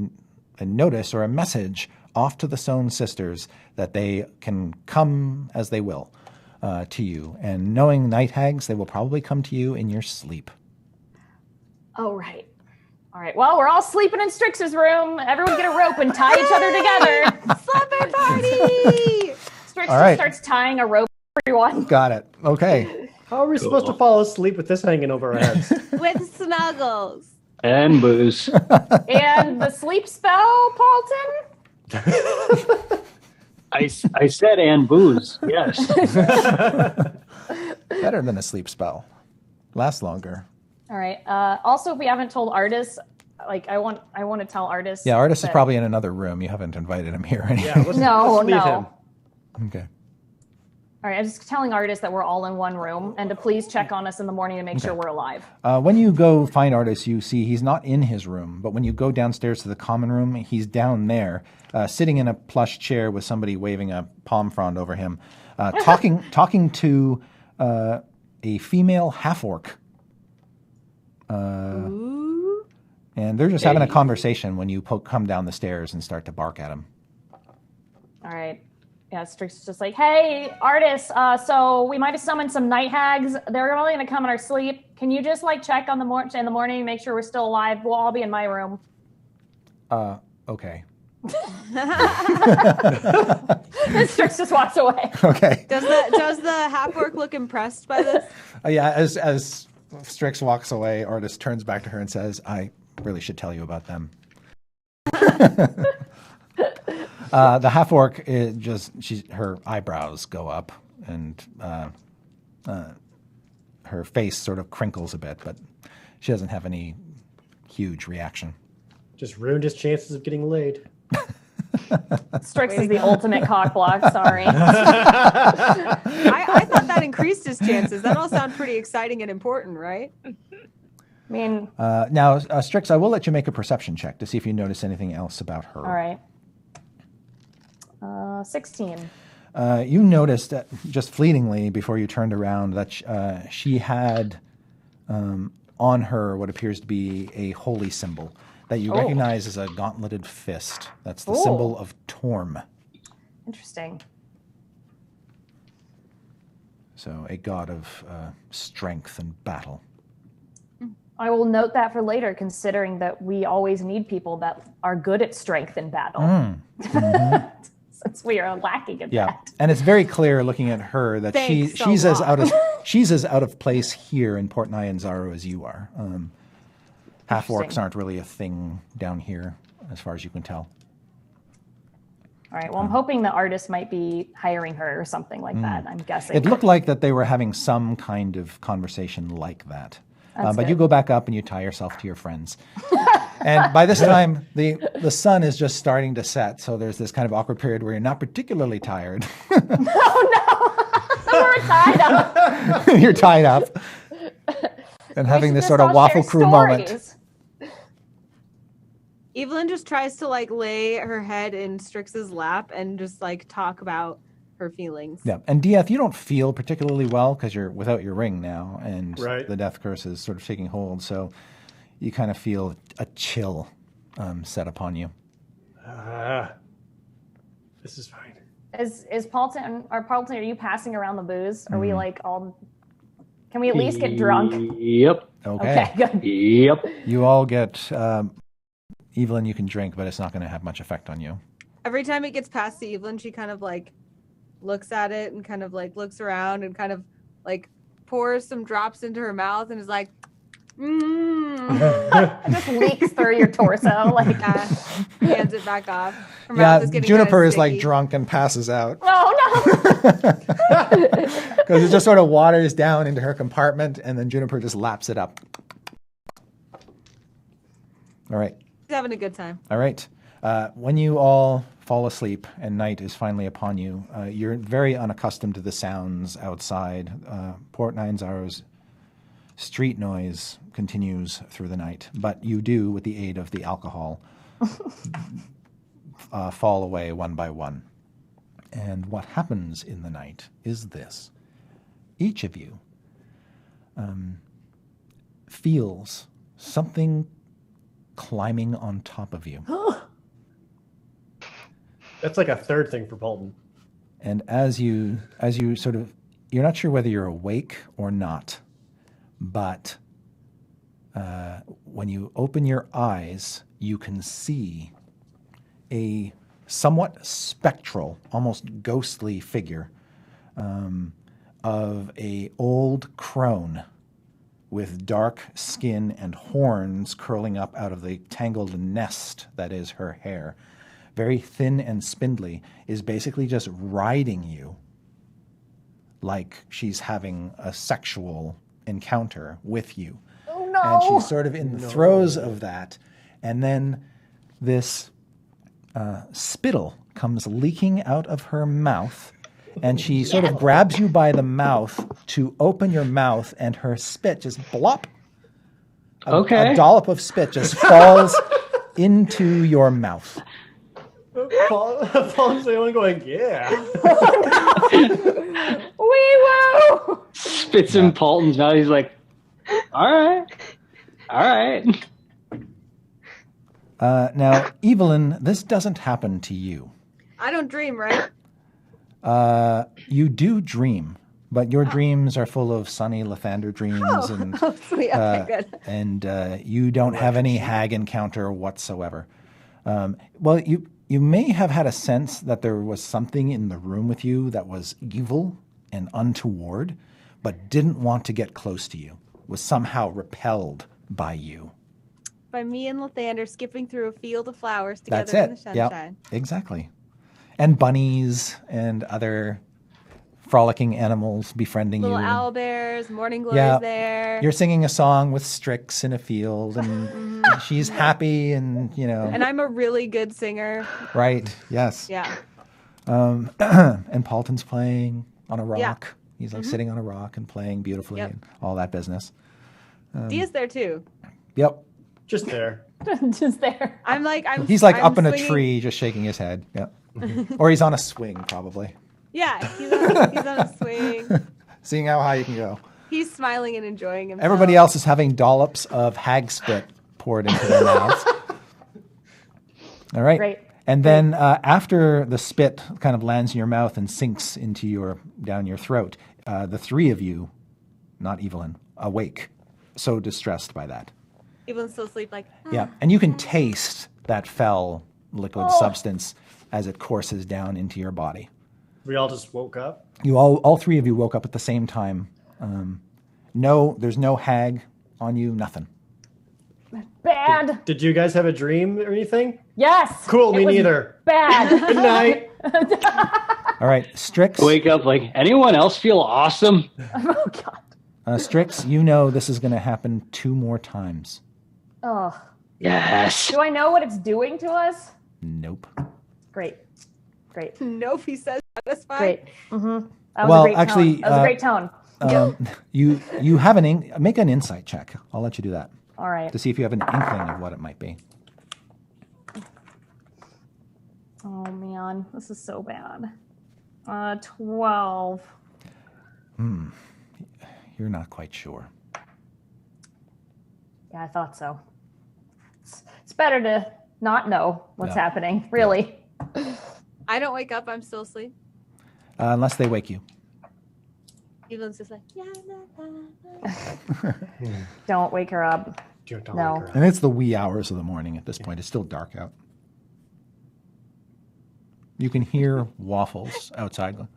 notice or a message off to the Sown sisters that they can come as they will to you. And knowing night hags, they will probably come to you in your sleep. Oh, right. All right. Well, we're all sleeping in Strix's room. Everyone get a rope and tie each other together. Slumber party! Strix All right. just starts tying a rope for everyone. Got it. Okay. How are we supposed to fall asleep with this hanging over our heads? With snuggles. And booze. And the sleep spell, Paulton? I said and booze. Yes. Better than a sleep spell. Lasts longer. All right. Also, if we haven't told Artis, like I want to tell Artis. Yeah, Artis is that- probably in another room. You haven't invited him here. Yeah, let's No, leave no. him. Okay. All right. I'm just telling Artis that we're all in one room and to please check on us in the morning to make sure we're alive. When you go find Artis, you see he's not in his room, but when you go downstairs to the common room, he's down there, sitting in a plush chair with somebody waving a palm frond over him, talking to a female half-orc. Ooh. And they're just having a conversation when you come down the stairs and start to bark at him. All right. Yeah, Strix is just like, hey, Artis, so we might have summoned some night hags. They're only going to come in our sleep. Can you just like check on in the morning, make sure we're still alive? We'll all be in my room. Okay. And Strix just walks away. Okay. Does the half-orc look impressed by this? Yeah, as Strix walks away, Artis turns back to her and says, I really should tell you about them. The half-orc, her eyebrows go up and her face sort of crinkles a bit, but she doesn't have any huge reaction. Just ruined his chances of getting laid. Strix is the ultimate cock block. Sorry. I thought that increased his chances. That all sounds pretty exciting and important, right? I mean, Now, Strix, I will let you make a perception check to see if you notice anything else about her. all right. 16. You noticed just fleetingly before you turned around that she had on her what appears to be a holy symbol that you recognize as a gauntleted fist. That's the symbol of Torm. Interesting. So a god of strength and battle. I will note that for later, considering that we always need people that are good at strength in battle. Since we are lacking in Yeah, that. and it's very clear looking at her that Thanks she's a as lot. she's as out of place here in Port Nyanzaru as you are. Half orcs Interesting. aren't really a thing down here, as far as you can tell. All right. Well, I'm hoping the artist might be hiring her or something like that. I'm guessing. It looked like that they were having some kind of conversation like that. That's But you good. go back up and you tie yourself to your friends. And by this time, the sun is just starting to set. So there's this kind of awkward period where you're not particularly tired. Oh no! We're tied up. You're tied up. And having this sort of waffle crew moment. Evelyn just tries to like lay her head in Strix's lap and just like talk about her feelings. Yeah, and Dieth, you don't feel particularly well because you're without your ring now, and Right. the death curse is sort of taking hold. So you kind of feel a chill set upon you. This is fine. Is Paulton are you passing around the booze? Are we like all? Can we at least get drunk? Yep. Okay. Okay, good. Yep. You all get Evelyn. You can drink, but it's not going to have much effect on you. Every time it gets past to Evelyn, she kind of like looks at it and kind of like looks around and kind of like pours some drops into her mouth and is like, Mm. It just leaks through your torso. Like, Hands it back off. Her Yeah, mouth is getting Juniper kinda is like sticky. drunk and passes out oh because it just sort of waters down into her compartment, and then Juniper just laps it up. All right. She's having a good time. All right. When you all fall asleep and night is finally upon you, you're very unaccustomed to the sounds outside. Port Nine's street noise continues through the night, but you do, with the aid of the alcohol, fall away one by one. And what happens in the night is this. Each of you feels something climbing on top of you. That's like a third thing for Bolton. And as you sort of, you're not sure whether you're awake or not, but when you open your eyes, you can see a somewhat spectral, almost ghostly figure of a old crone with dark skin and horns curling up out of the tangled nest that is her hair. Very thin and spindly, is basically just riding you like she's having a sexual encounter with you. no! Oh no! And she's sort of in the throes of that. And then this spittle comes leaking out of her mouth, and she sort of grabs you by the mouth to open your mouth, and her spit just blop. Okay. A dollop of spit just falls into your mouth. Paul's the only going, yeah. Wee woo! Spits in Paulton's mouth. He's like, all right. Now, Evelyn, this doesn't happen to you. I don't dream, right? You do dream, but your dreams are full of sunny Lathander dreams, and Oh, sweet. Okay, good. and you don't have any hag encounter whatsoever. Well, you may have had a sense that there was something in the room with you that was evil and untoward, but didn't want to get close to you, was somehow repelled by you. By me and Lathander skipping through a field of flowers together That's in the it. sunshine. Yeah, exactly. And bunnies and other frolicking animals befriending Little you. owl bears, morning glories Yeah. there. You're singing a song with Strix in a field, and she's happy, and And I'm a really good singer. right, yes. Yeah. And Paulton's playing on a rock. Yeah. He's like sitting on a rock and playing beautifully Yep. and all that business. Dia's there too. Yep. Just there. Just there. He's like I'm up in a swinging- tree, just shaking his head. Yep. Or he's on a swing, probably. Yeah, he's on a swing. Seeing how high you can go. He's smiling and enjoying himself. Everybody else is having dollops of hag spit poured into their mouths. All right. Great. And then after the spit kind of lands in your mouth and sinks into down your throat, the three of you, not Evelyn, awake, so distressed by that. Evelyn's still asleep, like, Yeah, and you can taste that fell liquid substance as it courses down into your body. We all just woke up. You all three of you woke up at the same time. No, there's no hag on you, nothing. Bad. Did you guys have a dream or anything? Yes. Cool, It me was neither. Bad. Good night. All right, Strix. Wake up like, anyone else feel awesome? Oh God. Strix, you know this is going to happen 2 more times. Oh. Yes. Do I know what it's doing to us? Nope. Great. nope, he says satisfied. Great. Mm-hmm. That was Well, a great actually, tone. That was a great tone. You have make an insight check. I'll let you do that All right. to see if you have an inkling of what it might be. Oh man, this is so bad. 12. You're not quite sure. Yeah, I thought so. It's better to not know what's Yeah. happening, really. I don't wake up, I'm still asleep. Unless they wake you. Evelyn's just like, yeah, Don't wake her up. Don't No. wake her up. And it's the wee hours of the morning at this point. It's still dark out. You can hear Waffles outside going,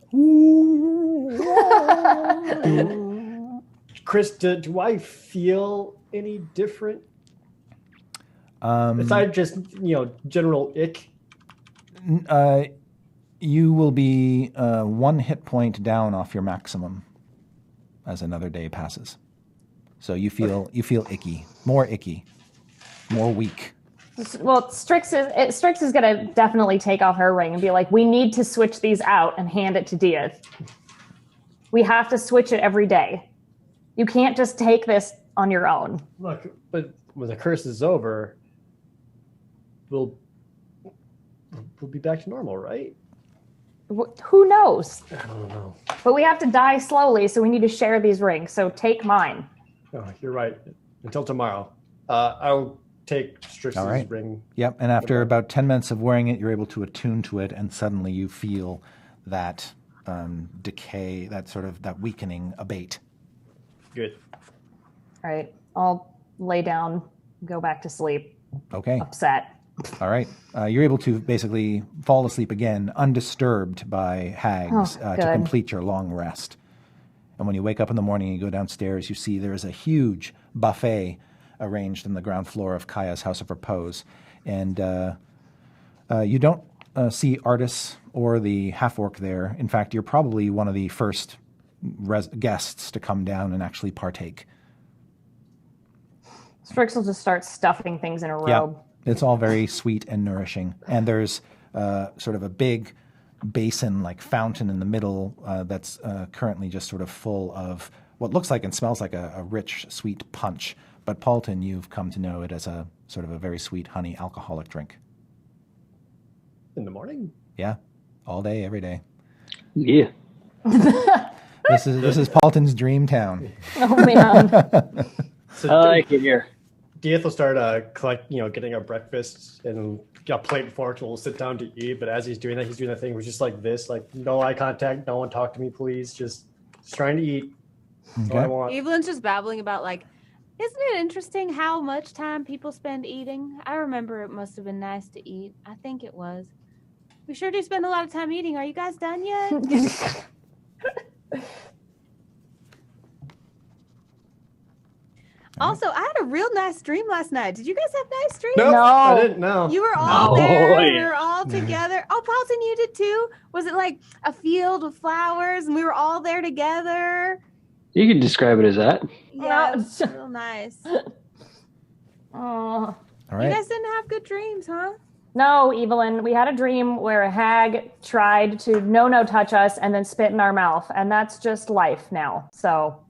Chris, do I feel any different? Besides just, general ick? You will be 1 hit point down off your maximum as another day passes. So you feel icky, more weak. Well, Strix is going to definitely take off her ring and be like, we need to switch these out and hand it to Diaz. We have to switch it every day. You can't just take this on your own. Look, but when the curse is over, we'll be back to normal, right? Who knows? I don't know. But we have to die slowly, so we need to share these rings. So take mine. Oh, you're right. Until tomorrow. I'll take Strix's ring. Yep, and after about 10 minutes of wearing it, you're able to attune to it, and suddenly you feel that decay, that weakening abate. Good. All right. I'll lay down, go back to sleep. Okay. Upset. All right. You're able to basically fall asleep again, undisturbed by hags, to complete your long rest. And when you wake up in the morning and you go downstairs, you see there is a huge buffet arranged on the ground floor of Kaya's House of Repose. And you don't see Artis or the half-orc there. In fact, you're probably one of the first guests to come down and actually partake. Strix will just start stuffing things in a robe. Yeah. It's all very sweet and nourishing. And there's sort of a big basin-like fountain in the middle that's currently just sort of full of what looks like and smells like a rich, sweet punch. But Paulton, you've come to know it as a sort of a very sweet, honey, alcoholic drink. In the morning? Yeah. All day, every day. Yeah. This is Paulton's dream town. Oh, man. So I like it here. Diaz will start getting our breakfast and got plate and fork, and we'll sit down to eat. But as he's doing that thing was just like this, like no eye contact, no one talk to me, please. Just trying to eat. That's all I want. Evelyn's just babbling about isn't it interesting how much time people spend eating? I remember it must have been nice to eat. I think it was. We sure do spend a lot of time eating. Are you guys done yet? Also, I had a real nice dream last night. Did you guys have nice dreams? No, I didn't know. You were all there. We were all together. Oh, Paulson, you did too? Was it like a field with flowers and we were all there together? You can describe it as that. Yeah, it was real nice. Oh. All right. You guys didn't have good dreams, huh? No, Evelyn, we had a dream where a hag tried to no touch us and then spit in our mouth. And that's just life now. So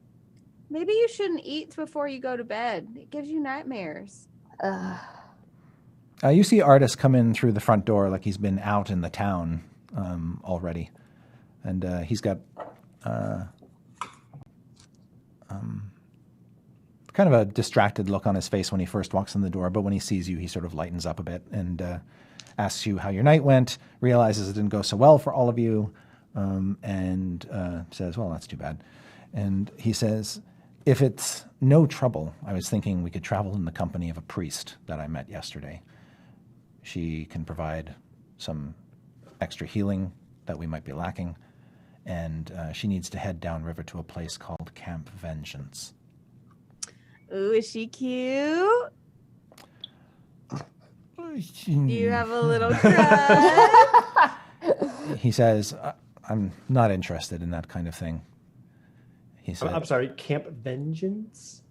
maybe you shouldn't eat before you go to bed. It gives you nightmares. You see Artis come in through the front door like he's been out in the town already. And he's got kind of a distracted look on his face when he first walks in the door. But when he sees you, he sort of lightens up a bit and asks you how your night went, realizes it didn't go so well for all of you, and says, well, that's too bad. And he says, if it's no trouble, I was thinking we could travel in the company of a priest that I met yesterday. She can provide some extra healing that we might be lacking, and she needs to head downriver to a place called Camp Vengeance. Ooh, is she cute? Do you have a little crush? He says, I'm not interested in that kind of thing. He said, I'm sorry, Camp Vengeance?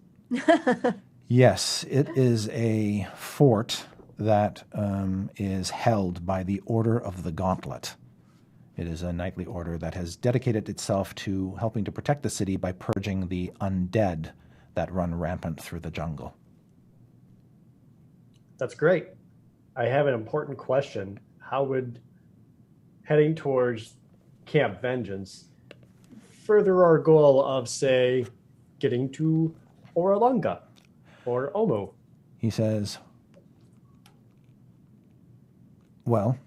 Yes, it is a fort that is held by the Order of the Gauntlet. It is a knightly order that has dedicated itself to helping to protect the city by purging the undead that run rampant through the jungle. That's great. I have an important question. How would heading towards Camp Vengeance further our goal of, say, getting to Oralunga or Omo? He says, well,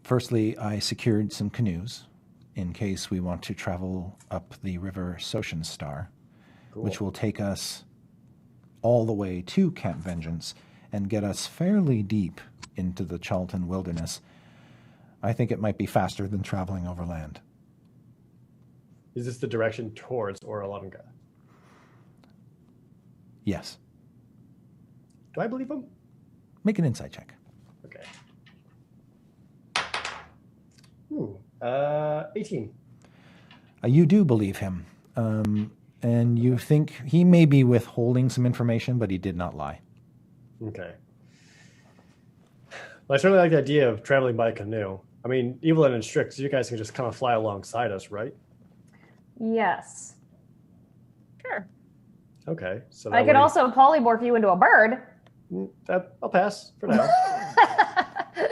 firstly, I secured some canoes in case we want to travel up the river Soshan Star, which will take us all the way to Camp Vengeance and get us fairly deep into the Chalton wilderness. I think it might be faster than traveling overland. Is this the direction towards Oralunga? Yes. Do I believe him? Make an insight check. Okay. 18. You do believe him. And you think he may be withholding some information, but he did not lie. Okay. Well, I certainly like the idea of traveling by canoe. I mean, Evelyn and Strix, you guys can just kind of fly alongside us, right? Yes. Sure. Okay. So I could also polymorph you into a bird. I'll pass for now.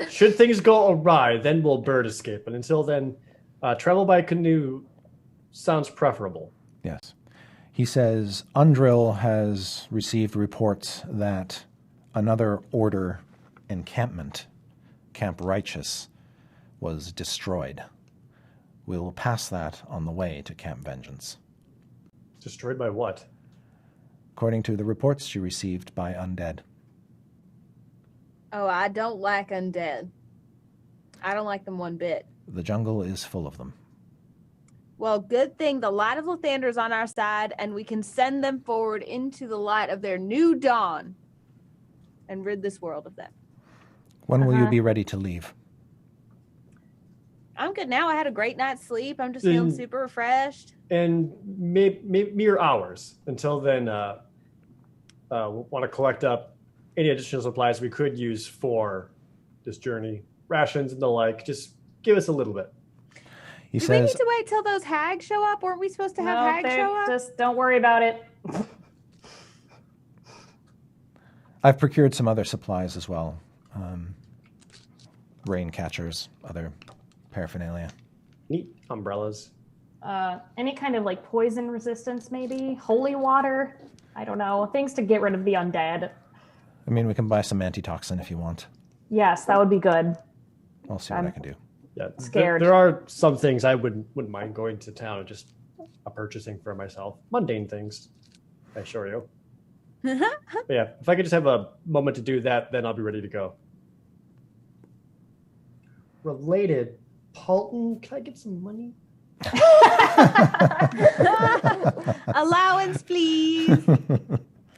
Should things go awry, then we'll bird escape. But until then, travel by canoe sounds preferable. Yes. He says Undrill has received reports that another order encampment, Camp Righteous, was destroyed. We'll pass that on the way to Camp Vengeance. Destroyed by what? According to the reports she received by undead. Oh, I don't like undead. I don't like them one bit. The jungle is full of them. Well, good thing the light of Lathander's on our side, and we can send them forward into the light of their new dawn and rid this world of them. When will you be ready to leave? I'm good now. I had a great night's sleep. I'm just feeling super refreshed. And mere hours. Until then, we'll want to collect up any additional supplies we could use for this journey. Rations and the like. Just give us a little bit. He Do says, we need to wait till those hags show up? Weren't we supposed to have hags show up? Just don't worry about it. I've procured some other supplies as well. Rain catchers, other paraphernalia. Neat. Umbrellas. Any kind of like poison resistance, maybe? Holy water? I don't know. Things to get rid of the undead. I mean, we can buy some antitoxin if you want. Yes, that would be good. I'll see what I can do. Yeah, Scared. There are some things I wouldn't mind going to town and just purchasing for myself. Mundane things, I assure you. But yeah, if I could just have a moment to do that, then I'll be ready to go. Related, Paulton, can I get some money? Allowance, please.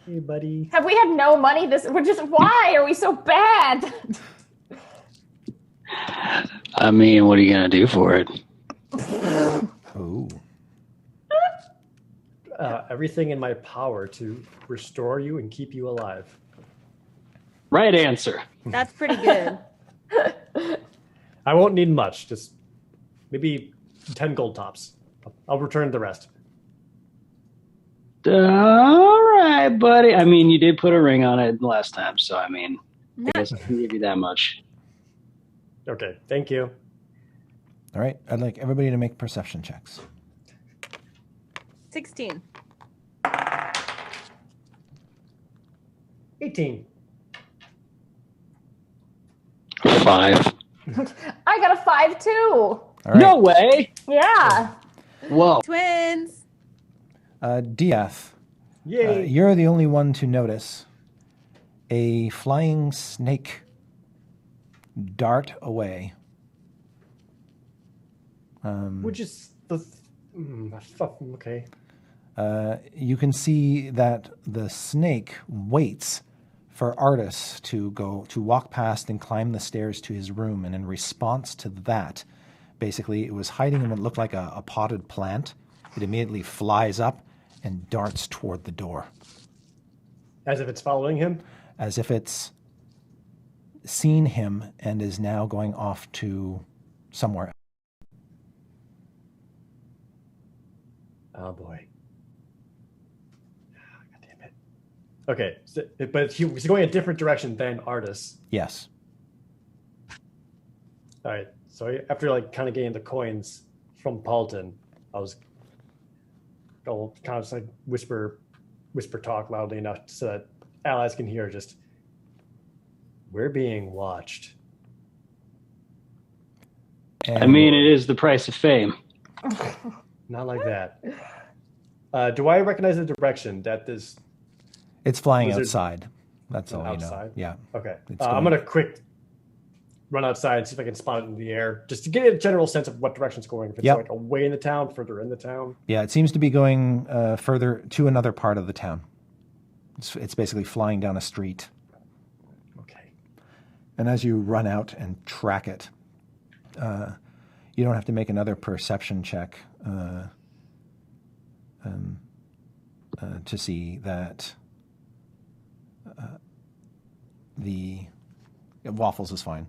Hey, buddy. Have we had no money? Why are we so bad? I mean, what are you going to do for it? Oh. Everything in my power to restore you and keep you alive. Right answer. That's pretty good. I won't need much, just maybe 10 gold tops. I'll return the rest. All right, buddy. I mean, you did put a ring on it last time, so I mean, I guess I can give you that much. Okay, thank you. All right. I'd like everybody to make perception checks. 16. 18. 5. I got a 5 too. All right. No way. Yeah. Whoa. Twins. Diath, Yay. you're the only one to notice a flying snake dart away. Which is the... okay. You can see that the snake waits for Artis to walk past and climb the stairs to his room, and in response to that, basically it was hiding in what looked like a potted plant. It immediately flies up and darts toward the door. As if it's following him? As if it's seen him and is now going off to somewhere else. Oh, boy. God damn it. Okay, so, but he's going a different direction than Artis. Yes. All right, so after like kind of getting the coins from Paulton, I was kind of just like whisper talk loudly enough so that allies can hear. Just, we're being watched. And I mean, it is the price of fame. Not like that. Do I recognize the direction that this? it's flying lizard- outside. That's all Outside? you know. Yeah. Okay, It's I'm going- gonna quick run outside and see if I can spot it in the air, just to get a general sense of what direction it's going. If it's Yep. like away in the town, further in the town. Yeah, it seems to be going further to another part of the town. It's basically flying down a street. Okay. And as you run out and track it, you don't have to make another perception check to see that Waffles is fine.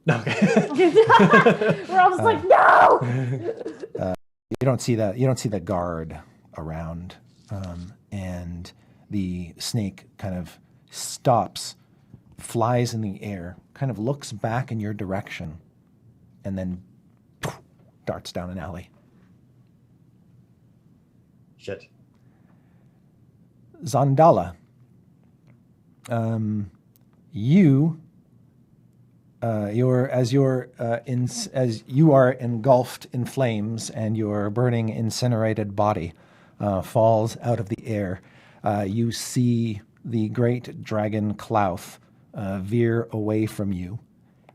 Okay. We're all just like, no! You don't see that. You don't see the guard around, and the snake kind of stops, flies in the air, kind of looks back in your direction, and then darts down an alley. Shit. Zandala, as you are engulfed in flames and your burning incinerated body falls out of the air, you see the great dragon Klauth veer away from you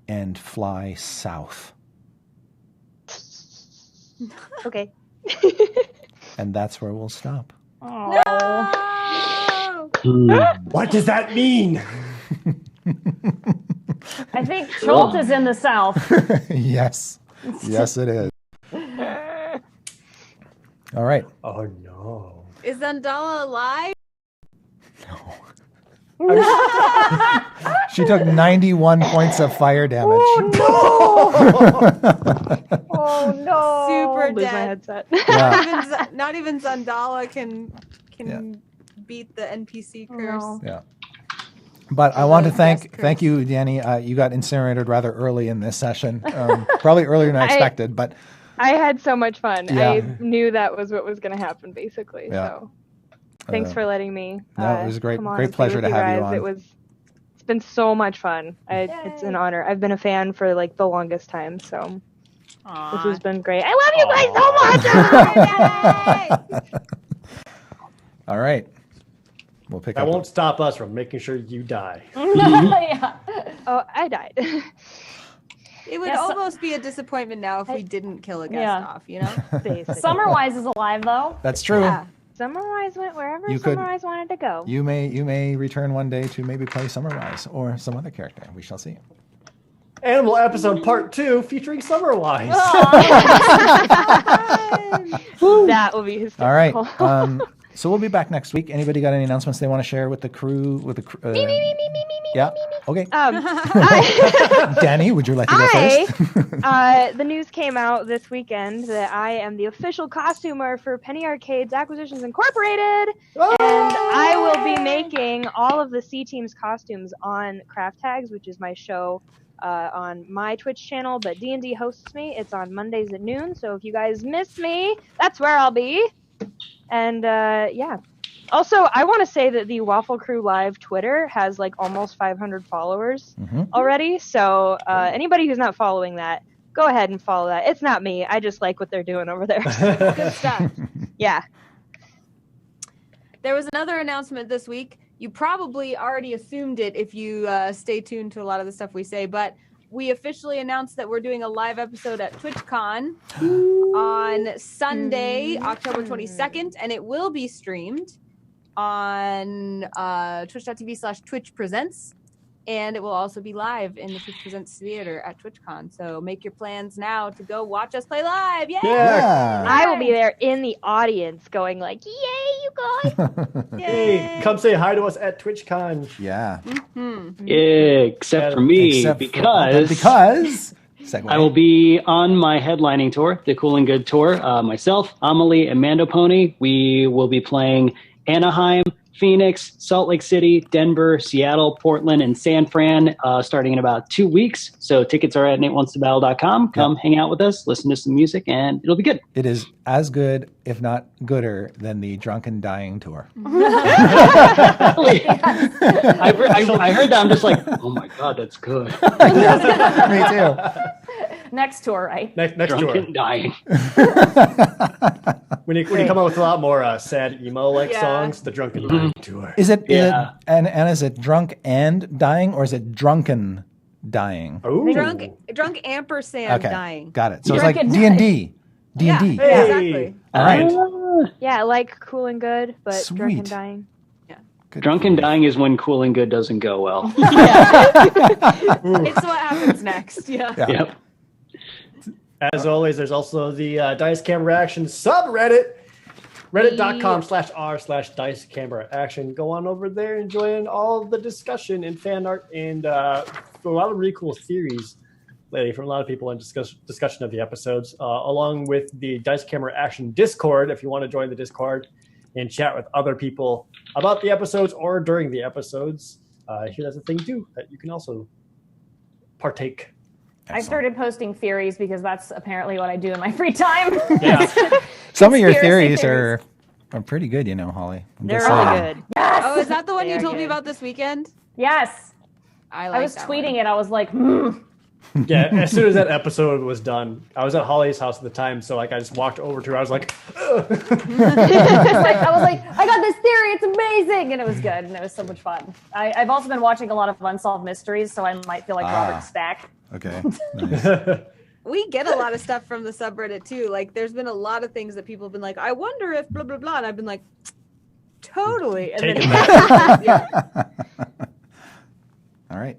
and fly south. Okay. And that's where we'll stop. Oh. No! What does that mean? I think Cholt is in the south. Yes. Yes, it is. All right. Oh no. Is Zandala alive? She took 91 points of fire damage. Oh no! Super Lose my dead. headset. Yeah. Not even Zandala can beat the NPC curse. No. Yeah. But I want to Best thank you, Danny. You got incinerated rather early in this session, probably earlier than I expected. But I had so much fun. Yeah. I knew that was what was going to happen, basically. Yeah. So, thanks for letting me. no, it was a great come on great and play pleasure with to you have you guys. on. It's been so much fun. It's an honor. I've been a fan for like the longest time, so this has been great. I love you guys so much. All right. We'll pick That up. won't stop us from making sure you die. Yeah. Oh, I died. It would Yes. almost be a disappointment now if we didn't kill a guest Yeah. off, you know? Basically. Summerwise is alive though. That's true. Yeah. Summerwise went wherever You could- Summerwise wanted to go. You may return one day to maybe play Summerwise or some other character. We shall see. Animal episode part 2 featuring Summerwise. That will be hysterical. All right. So we'll be back next week. Anybody got any announcements they want to share with the crew? Me. Yeah. Okay. Danny, would you like to go first? The news came out this weekend that I am the official costumer for Penny Arcade's Acquisitions Incorporated, and I will be making all of the C Team's costumes on Craft Tags, which is my show on my Twitch channel, but D&D hosts me. It's on Mondays at noon, so if you guys miss me, that's where I'll be. And yeah. Also, I want to say that the Waffle Crew Live Twitter has like almost 500 followers already. So anybody who's not following that, go ahead and follow that. It's not me. I just like what they're doing over there. Good stuff. Yeah. There was another announcement this week. You probably already assumed it if you stay tuned to a lot of the stuff we say, but we officially announced that we're doing a live episode at Twitchcon on Sunday, October 22nd, and it will be streamed on twitch.tv/twitchpresents, and it will also be live in the Twitch Presents Theater at TwitchCon. So make your plans now to go watch us play live. Yay! Yeah. I will be there in the audience going like, yay, you guys. Hey, come say hi to us at TwitchCon. Yeah. Except for me, because segue. I will be on my headlining tour, the Cool and Good Tour. Myself, Amelie, and Mando Pony. We will be playing Anaheim, Phoenix, Salt Lake City, Denver, Seattle, Portland, and San Fran starting in about 2 weeks. So tickets are at NateWantsToBattle.com. Come hang out with us, listen to some music, and it'll be good. It is as good, if not gooder, than the Drunken Dying tour. I heard that. I'm just like, oh my God, that's good. Me too. Next tour, right? Next Drunken tour. Dying. When you come up with a lot more sad emo-like Yeah. songs, the Drunken Dying tour. Is it Yeah. and is it drunk and dying, or is it drunken dying? Ooh. Drunk ampersand Okay, dying. got it. So it's like Drunken D&D. D&D. Yeah, Hey. exactly. All right. Yeah, like Cool and Good, but Sweet. drunk and dying. Drunk and dying is when cool and good doesn't go well. It's what happens next. Yeah. Yep. As always, there's also the Dice Camera Action subreddit, reddit.com/r/Dice Camera Action. Go on over there and join all the discussion and fan art and a lot of really cool theories lately from a lot of people and discussion of the episodes, along with the Dice Camera Action Discord. If you want to join the Discord and chat with other people about the episodes or during the episodes, here that's a thing too that you can also partake. I started posting theories because that's apparently what I do in my free time. Yeah. Some of your theories are pretty good, you know, Holly. They're really good. Yes! Oh, is that the one They you are told me good. about this weekend? Yes. I was that tweeting one. it. I was like, Yeah, as soon as that episode was done, I was at Holly's house at the time, so like I just walked over to her. I was like, I was like, I got this theory. It's amazing. And it was good. And it was so much fun. I've also been watching a lot of Unsolved Mysteries, so I might feel like Robert Stack. Okay. Nice. We get a lot of stuff from the subreddit too. Like, there's been a lot of things that people have been like, I wonder if blah blah blah, and I've been like, totally. And Taking then yeah. All right.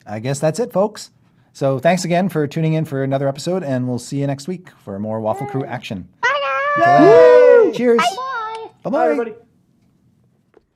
I guess that's it, folks. So thanks again for tuning in for another episode, and we'll see you next week for more Waffle Crew action. Bye, guys. Cheers. Bye. Bye-bye. Bye, everybody.